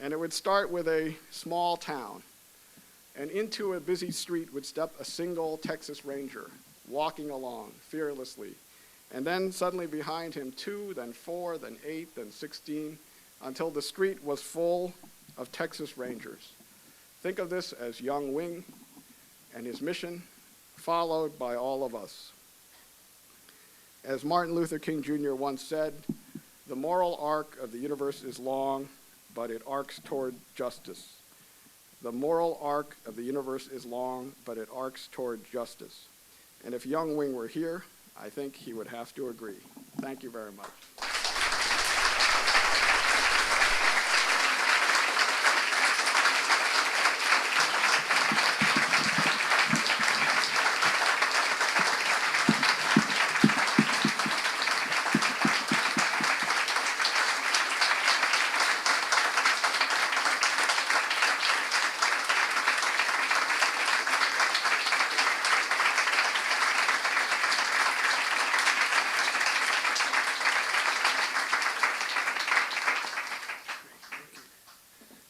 And it would start with a small town, and into a busy street would step a single Texas Ranger, walking along fearlessly. And then suddenly behind him 2, then 4, then 8, then 16, until the street was full of Texas Rangers. Think of this as Young Wing and his mission, followed by all of us. As Martin Luther King Jr. once said, "The moral arc of the universe is long, but it arcs toward justice. The moral arc of the universe is long, but it arcs toward justice. And if young Wing were here, I think he would have to agree. Thank you very much.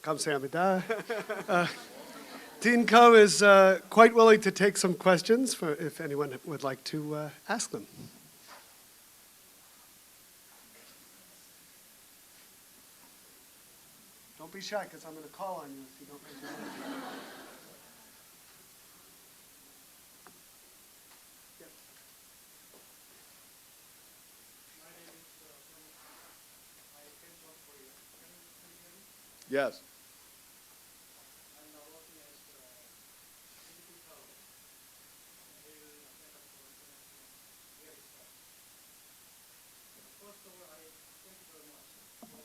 감사합니다. Dean Koh is quite willing to take some questions for if anyone would like to ask them. Don't be shy, because I'm going to call on you if you don't raise your hand. Yes. My name is I came from Korea. Can you hear me? Yes. I'm now working as visiting fellow. Yale Law School Yale staff. First of all, I thank you very much for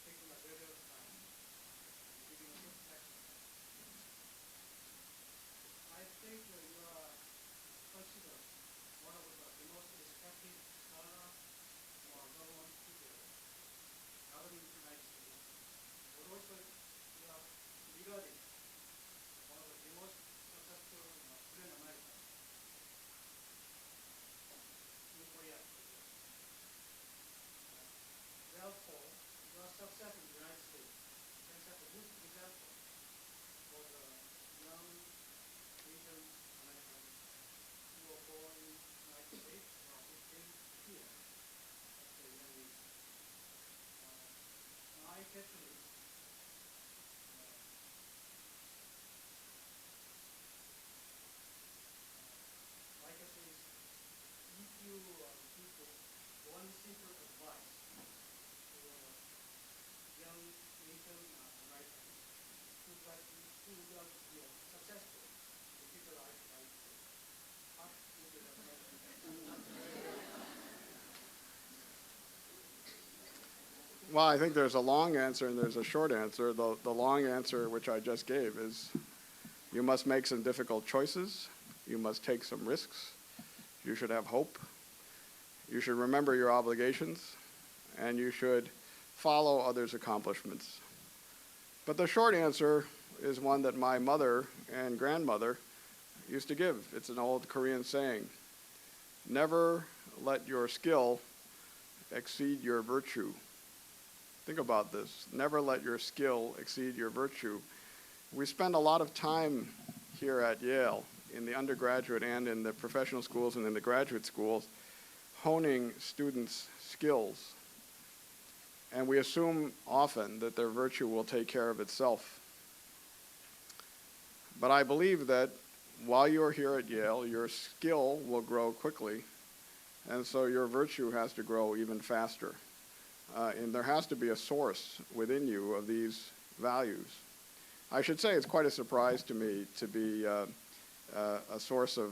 taking my valuable time and giving a good lecture. I think you are considered one of the most respected scholar or government figure not only in the United States, but also you are regarded one of the most successful Korean Americans in Korea. Therefore, your success in the United States can set a good example for the young Asian Americans who were born in the United States or who came here as a young age. My question is, if you give one simple advice to young Asian Americans who would like to be successful in future life, what would you recommend? Well, I think there's a long answer and there's a short answer. The long answer, which I just gave, is you must make some difficult choices. You must take some risks. You should have hope. You should remember your obligations. And you should follow others' accomplishments. But the short answer is one that my mother and grandmother used to give. It's an old Korean saying. Never let your skill exceed your virtue. Think about this. Never let your skill exceed your virtue. We spend a lot of time here at Yale, in the undergraduate and in the professional schools and in the graduate schools, honing students' skills. And we assume often that their virtue will take care of itself. But I believe that while you're here at Yale, your skill will grow quickly, and so your virtue has to grow even faster. And there has to be a source within you of these values. I should say it's quite a surprise to me to be a source of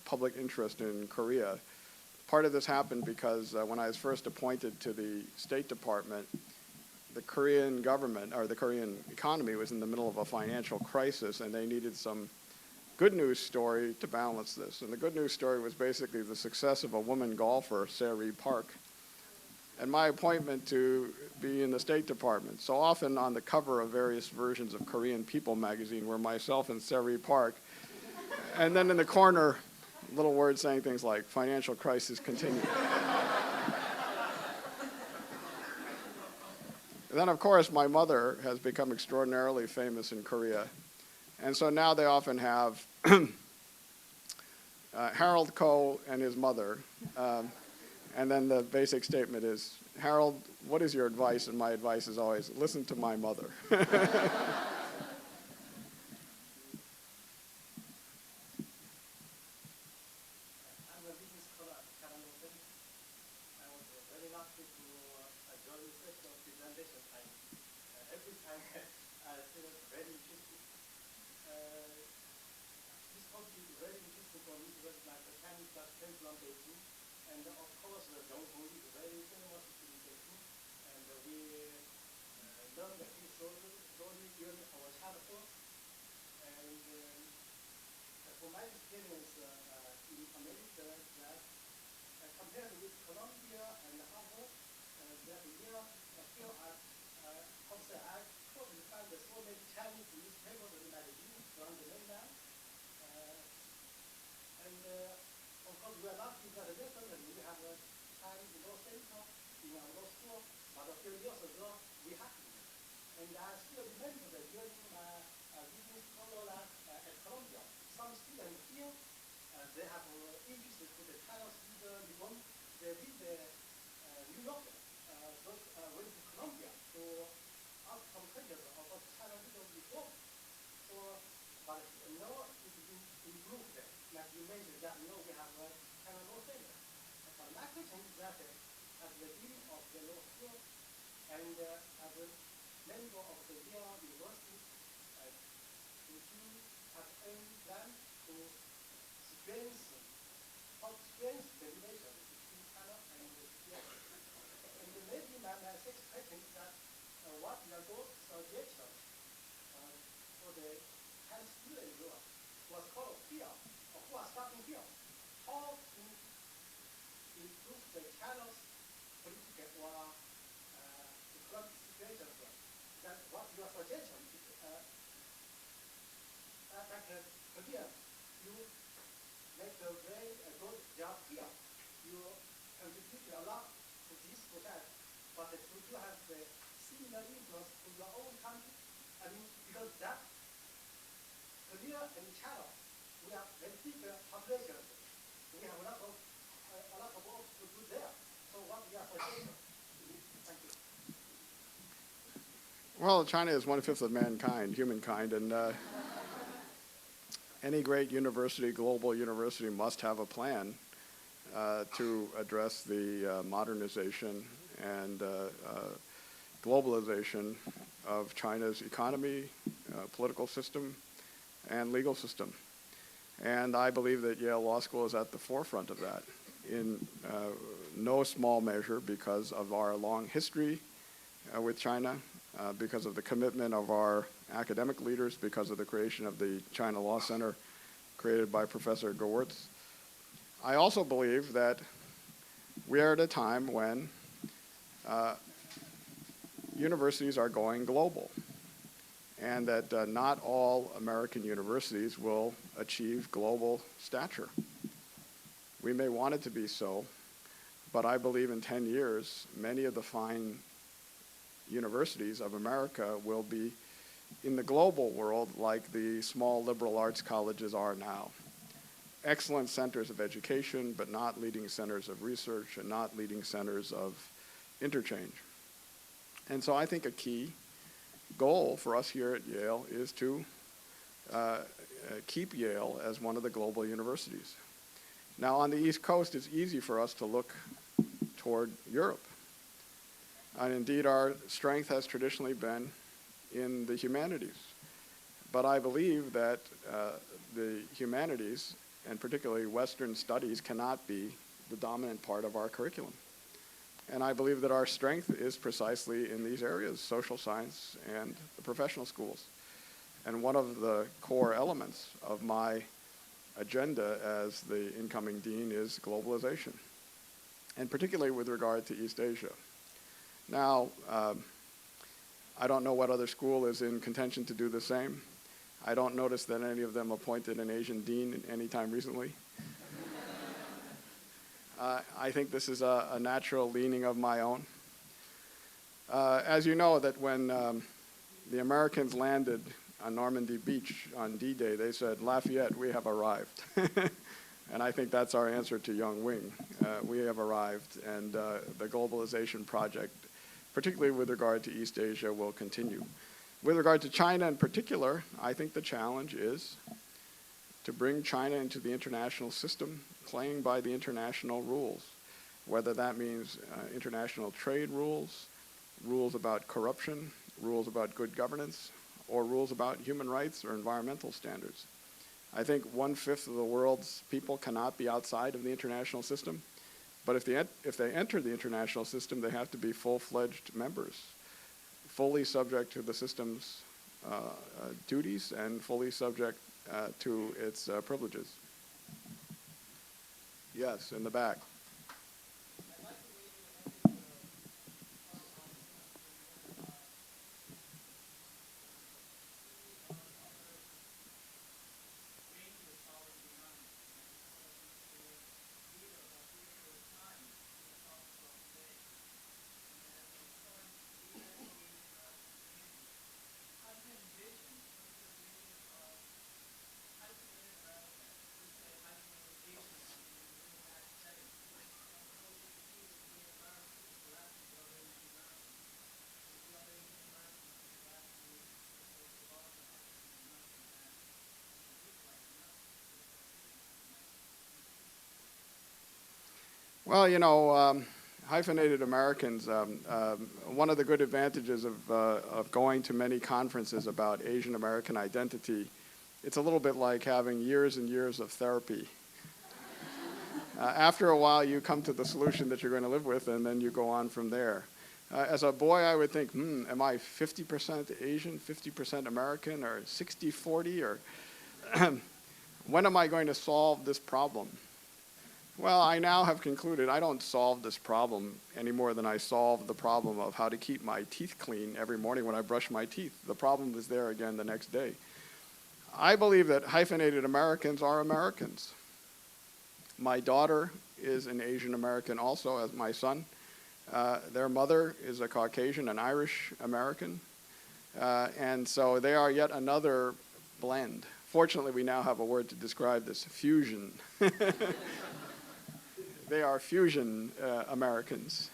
public interest in Korea. Part of this happened because when I was first appointed to the State Department, the Korean government, or the Korean economy, was in the middle of a financial crisis, and they needed some good news story to balance this. And the good news story was basically the success of a woman golfer, Sari Park, and my appointment to be in the State Department. So often on the cover of various versions of Korean People magazine were myself and Sari Park, and then in the corner, little words saying things like, financial crisis continues. And then, of course, my mother has become extraordinarily famous in Korea. And so now they often have Harold Koh and his mother. And then the basic statement is, Harold, what is your advice? And my advice is always, listen to my mother. I'm a business scholar at Yale. I was very lucky to your research or presentation time. Every time I feel very interesting. This topic is very interesting for me because my Chinese class came from Beijing, and of course the Zhonghu is very famous in Beijing, and we learned his story during our childhood. And from my experience in America, that compared with Columbia and Harvard, that Yale still I couldn't find so many Chinese newspapers and magazines from the mainland. Of course, we are lucky that recently we have a Chinese law center in our law school, but a few years ago we hadn't. And I still remember that during my business scholar at Columbia, some students here, they have interest to the China student reform. They read the New Yorker, went to Columbia to ask some questions about China legal reform. So, but now it's been improved. Like you mentioned that now we have a China law center. But my question is that at the beginning of the law school and as a member of the Yale University, would you have any plan to strengthen the relation between China and Yale? And maybe my sixth question is that what are those suggestions for the Chinese students who are scholars here, or who are starting here, how to improve the China's political or economic situation? That what your suggestion is here, you make a very good job here. You contribute a lot to this society, but do you have the similar influence to your own country? I mean, because that Korea and China, we have very big populations. We have a lot of work to do there. So what are your suggestions? Thank you. Well, China is 1/5 of mankind, humankind, and any great university, global university, must have a plan to address the modernization and globalization of China's economy, political system, and legal system. And I believe that Yale Law School is at the forefront of that in no small measure because of our long history with China, because of the commitment of our academic leaders, because of the creation of the China Law Center created by Professor Gewirtz. I also believe that we are at a time when universities are going global, and that not all American universities will achieve global stature. We may want it to be so, but I believe in 10 years, many of the fine universities of America will be in the global world like the small liberal arts colleges are now. Excellent centers of education, but not leading centers of research and not leading centers of interchange. And so I think a key goal for us here at Yale is to keep Yale as one of the global universities. Now, on the East Coast, it's easy for us to look toward Europe. And indeed, our strength has traditionally been in the humanities. But I believe that the humanities, and particularly Western studies, cannot be the dominant part of our curriculum. And I believe that our strength is precisely in these areas, social science and the professional schools. And one of the core elements of my agenda as the incoming dean is globalization, and particularly with regard to East Asia. Now, I don't know what other school is in contention to do the same. I don't notice that any of them appointed an Asian dean anytime recently. I think this is a natural leaning of my own. As you know, that when the Americans landed on Normandy Beach on D-Day, they said, "Lafayette, we have arrived." And I think that's our answer to Young Wing. We have arrived, and the globalization project, particularly with regard to East Asia, will continue. With regard to China in particular, I think the challenge is to bring China into the international system, playing by the international rules, whether that means international trade rules, rules about corruption, rules about good governance, or rules about human rights or environmental standards. I think 1/5 of the world's people cannot be outside of the international system, but if they enter the international system, they have to be full-fledged members, fully subject to the system's duties and fully subject to its privileges. Yes, in the back. Well, you know, hyphenated Americans, one of the good advantages of going to many conferences about Asian American identity, it's a little bit like having years and years of therapy. After a while, you come to the solution that you're going to live with, and then you go on from there. As a boy, I would think, am I 50% Asian, 50% American, or 60-40, or when am I going to solve this problem? Well, I now have concluded I don't solve this problem any more than I solve the problem of how to keep my teeth clean every morning when I brush my teeth. The problem is there again the next day. I believe that hyphenated Americans are Americans. My daughter is an Asian American also, as my son. Their mother is a Caucasian, an Irish American. And so they are yet another blend. Fortunately, we now have a word to describe this, fusion. They are fusion Americans.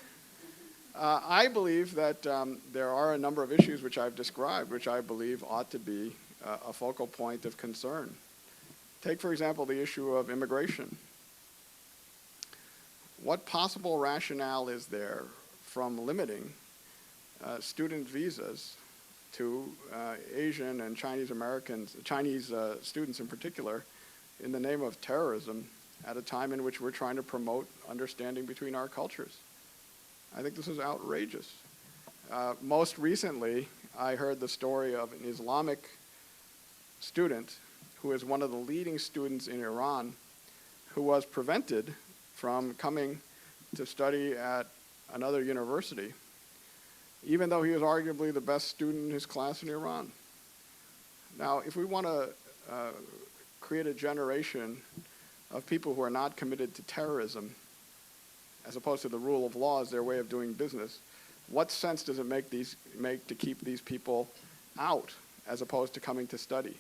I believe that there are a number of issues which I've described, which I believe ought to be a focal point of concern. Take, for example, the issue of immigration. What possible rationale is there from limiting student visas to Asian and Chinese Americans, Chinese students in particular, in the name of terrorism at a time in which we're trying to promote understanding between our cultures? I think this is outrageous. Most recently, I heard the story of an Islamic student who is one of the leading students in Iran who was prevented from coming to study at another university, even though he was arguably the best student in his class in Iran. Now, if we want to create a generation of people who are not committed to terrorism, as opposed to the rule of law as their way of doing business, what sense does it make to keep these people out as opposed to coming to study?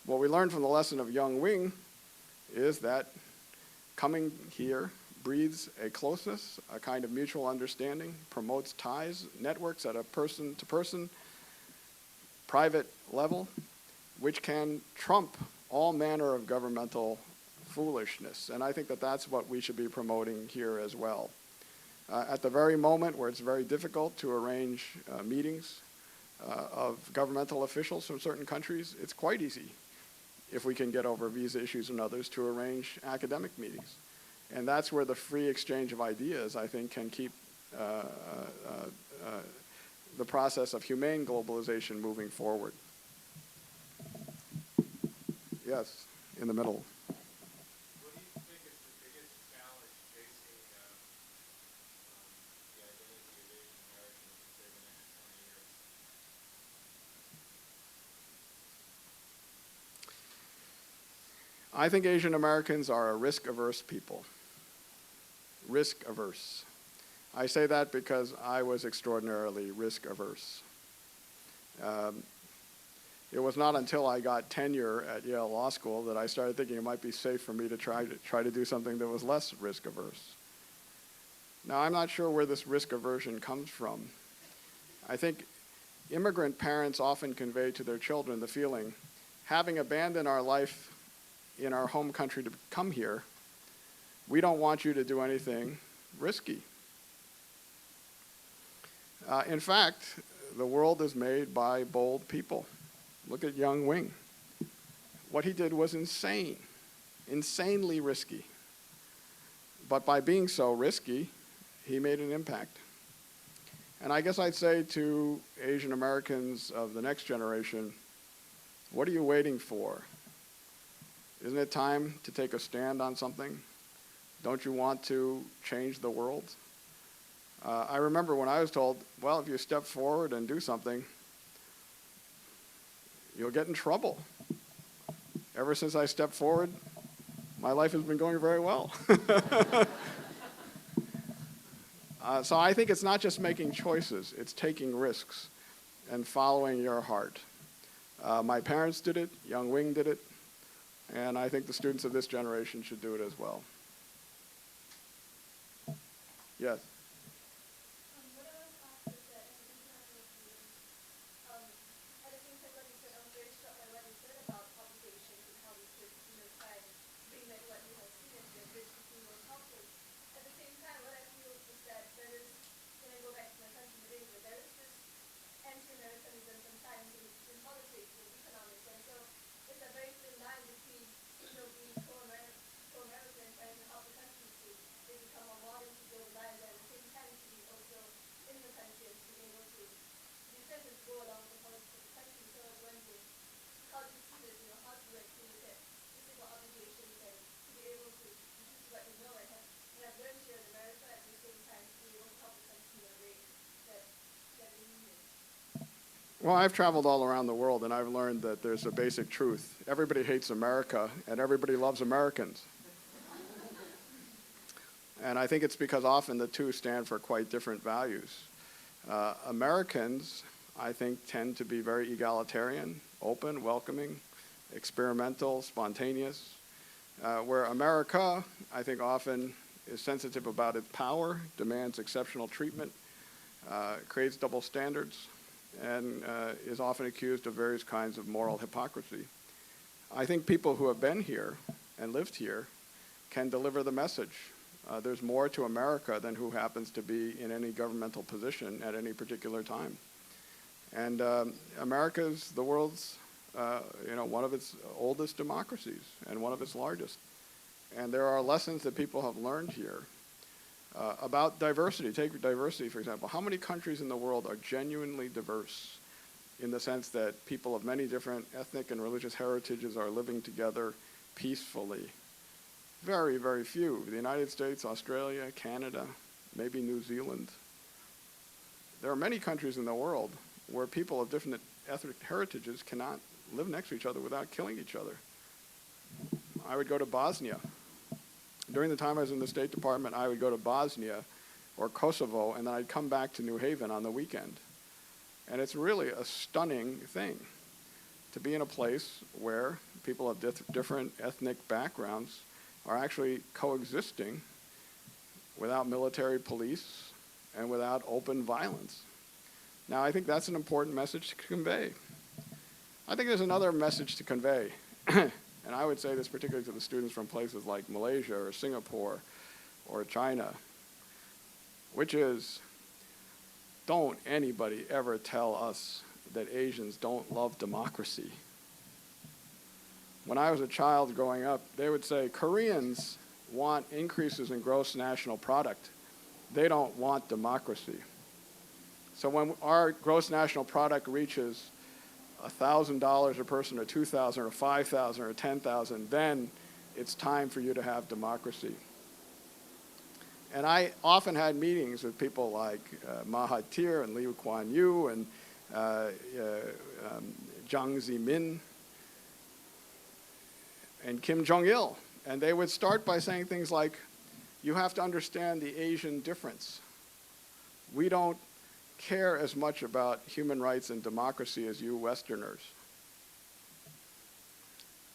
What we learned from the lesson of Young Wing is that coming here breeds a closeness, a kind of mutual understanding, promotes ties, networks at a person-to-person, private level, which can trump all manner of governmental foolishness. And I think that that's what we should be promoting here as well. At the very moment where it's very difficult to arrange meetings of governmental officials from certain countries, it's quite easy, if we can get over visa issues and others, to arrange academic meetings. And that's where the free exchange of ideas, I think, can keep the process of humane globalization moving forward. Yes, in the middle. What do you think is the biggest challenge facing the identity of Asian Americans in, say, the next 20 years? I think Asian Americans are a risk-averse people. Risk-averse. I say that because I was extraordinarily risk-averse. It was not until I got tenure at Yale Law School that I started thinking it might be safe for me to try to do something that was less risk-averse. Now, I'm not sure where this risk aversion comes from. I think immigrant parents often convey to their children the feeling, having abandoned our life in our home country to come here, we don't want you to do anything risky. In fact, the world is made by bold people. Look at Young Wing. What he did was insane, insanely risky. But by being so risky, he made an impact. And I guess I'd say to Asian Americans of the next generation, what are you waiting for? Isn't it time to take a stand on something? Don't you want to change the world? I remember when I was told, well, if you step forward and do something, you'll get in trouble. Ever since I stepped forward, my life has been going very well. So I think it's not just making choices, it's taking risks and following your heart. My parents did it, Young Wing did it, and I think the students of this generation should do it as well. Yes? What I was asked is that as an international student, at the same time what you said, I was very struck by what you said about obligations and how we should, try and bring back what we have seen as the bridge between those cultures. At the same time, what I feel is that there is, when I go back to my country, Malaysia, there is this anti-Americanism sometimes in politics and economics, and so it's a very thin line between, being pro-American and trying to help the country to become more modern, to build lines, and at the same time to be also in the country and to be able to defend and go along with the politics of the country. So I was wondering, how do you see this? How do you look at the civil obligations and to be able to use what you know and have learned here in America at the same time to be able to help the country in a way that we need it? Well, I've traveled all around the world, and I've learned that there's a basic truth. Everybody hates America, and everybody loves Americans. And I think it's because often the two stand for quite different values. Americans, I think, tend to be very egalitarian, open, welcoming, experimental, spontaneous, where America, I think, often is sensitive about its power, demands exceptional treatment, creates double standards, and is often accused of various kinds of moral hypocrisy. I think people who have been here and lived here can deliver the message. There's more to America than who happens to be in any governmental position at any particular time. And America is the world's, one of its oldest democracies and one of its largest. And there are lessons that people have learned here about diversity. Take diversity, for example. How many countries in the world are genuinely diverse in the sense that people of many different ethnic and religious heritages are living together peacefully? Very, very few. The United States, Australia, Canada, maybe New Zealand. There are many countries in the world where people of different ethnic heritages cannot live next to each other without killing each other. I would go to Bosnia. During the time I was in the State Department, I would go to Bosnia or Kosovo, and then I'd come back to New Haven on the weekend. And it's really a stunning thing to be in a place where people of different ethnic backgrounds are actually coexisting without military police and without open violence. Now, I think that's an important message to convey. I think there's another message to convey, and I would say this particularly to the students from places like Malaysia or Singapore or China, which is, don't anybody ever tell us that Asians don't love democracy. When I was a child growing up, they would say, Koreans want increases in gross national product. They don't want democracy. So when our gross national product reaches $1,000 a person, or $2,000, or $5,000, or $10,000, then it's time for you to have democracy. And I often had meetings with people like Mahathir and Lee Kuan Yew and Jiang Zemin and Kim Jong-il. And they would start by saying things like, you have to understand the Asian difference. We don't care as much about human rights and democracy as you Westerners.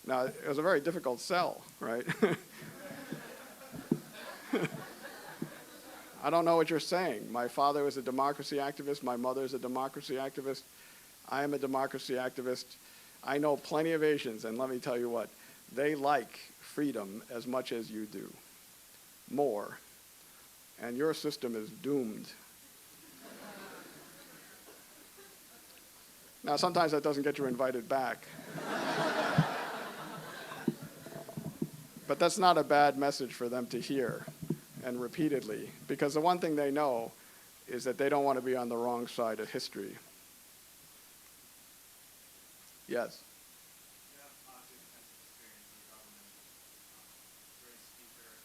Now, it was a very difficult sell, right? I don't know what you're saying. My father was a democracy activist. My mother is a democracy activist. I am a democracy activist. I know plenty of Asians, and let me tell you what, they like freedom as much as you do, more. And your system is doomed. Now, sometimes that doesn't get you invited back. But that's not a bad message for them to hear, and repeatedly, because the one thing they know is that they don't want to be on the wrong side of history. Yes? You have obviously extensive experience in the government, great speaker,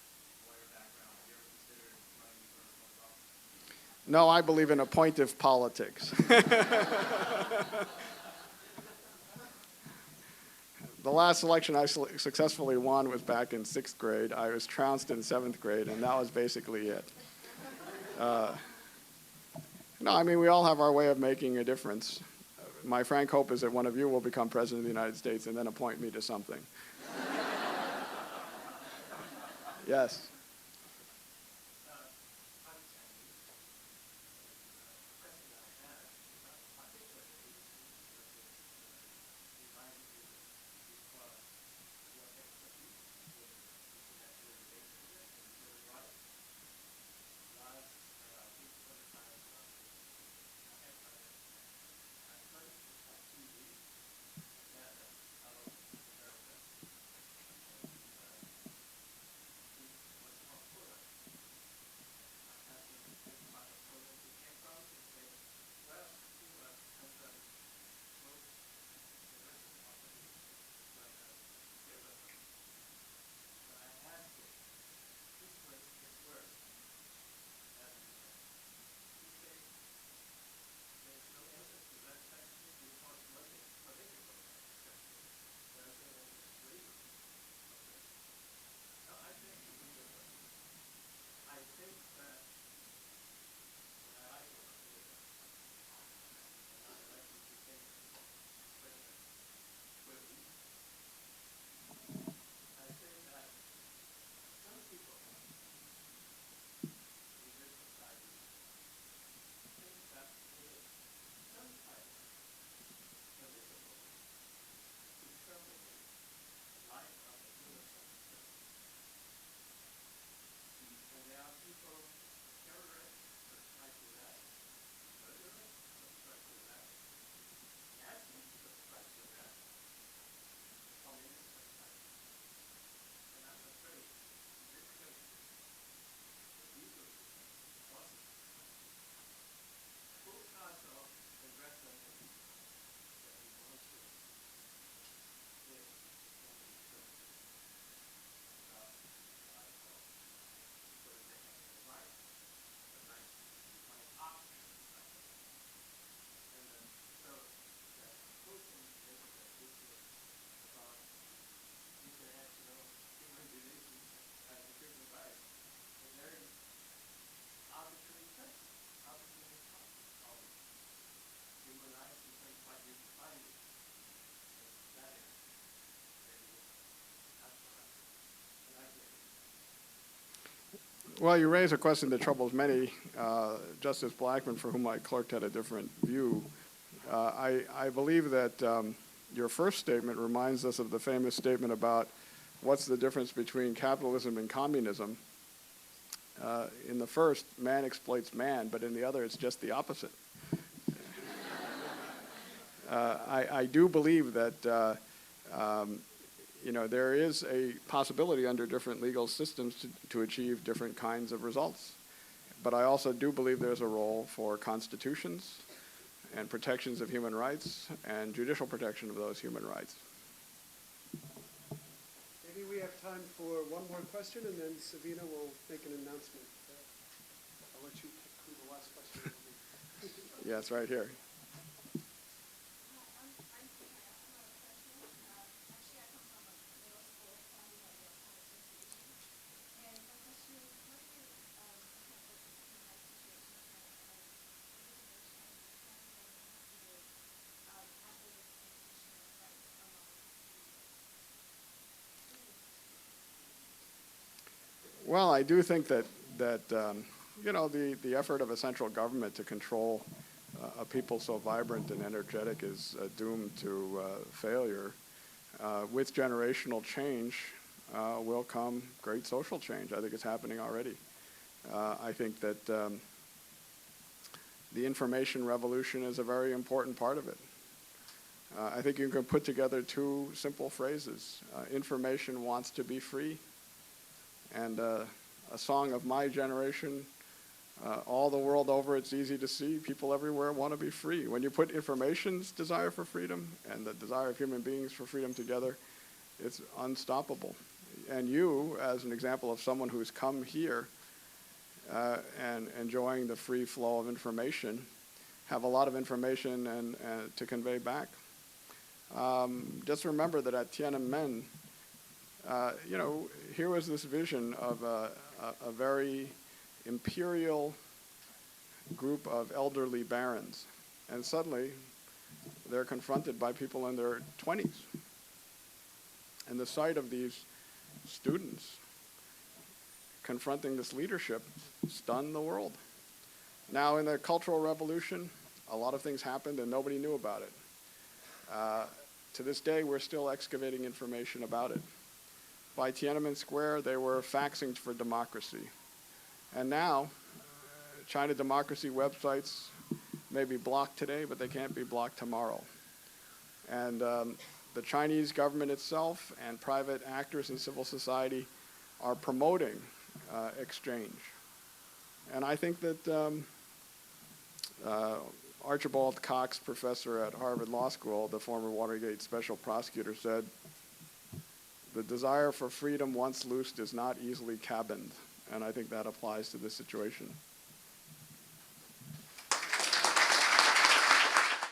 lawyer background. Have you ever considered running for public office? No, I believe in appointive politics. The last election I successfully won was back in 6th grade. I was trounced in 7th grade, and that was basically it. No, I mean, we all have our way of making a difference. My frank hope is that one of you will become president of the United States and then appoint me to something. Yes. Well, you raise a question that troubles many. Justice Blackmun, for whom I clerked, had a different view. I believe that your first statement reminds us of the famous statement about what's the difference between capitalism and communism. In the first, man exploits man, but in the other, it's just the opposite. I do believe that there is a possibility under different legal systems to achieve different kinds of results. But I also do believe there's a role for constitutions and protections of human rights and judicial protection of those human rights. Maybe we have time for one more question, and then Savina will make an announcement. I'll let you pick who the last question will be. Yes, right here. Well, I do think that the effort of a central government to control a people so vibrant and energetic is doomed to failure. With generational change will come great social change. I think it's happening already. I think that the information revolution is a very important part of it. I think you can put together two simple phrases. Information wants to be free, and a song of my generation, all the world over, it's easy to see, people everywhere want to be free. When you put information's desire for freedom and the desire of human beings for freedom together, it's unstoppable. And you, as an example of someone who's come here and enjoying the free flow of information, have a lot of information and to convey back. Just remember that at Tiananmen, here was this vision of a very imperial group of elderly barons, and suddenly they're confronted by people in their 20s. And the sight of these students confronting this leadership stunned the world. Now, in the Cultural Revolution, a lot of things happened and nobody knew about it. To this day, we're still excavating information about it. By Tiananmen Square, they were faxing for democracy. And now, China democracy websites may be blocked today, but they can't be blocked tomorrow. And the Chinese government itself and private actors in civil society are promoting exchange. And I think that Archibald Cox, professor at Harvard Law School, the former Watergate special prosecutor, said, "The desire for freedom once loosed is not easily cabined." And I think that applies to this situation.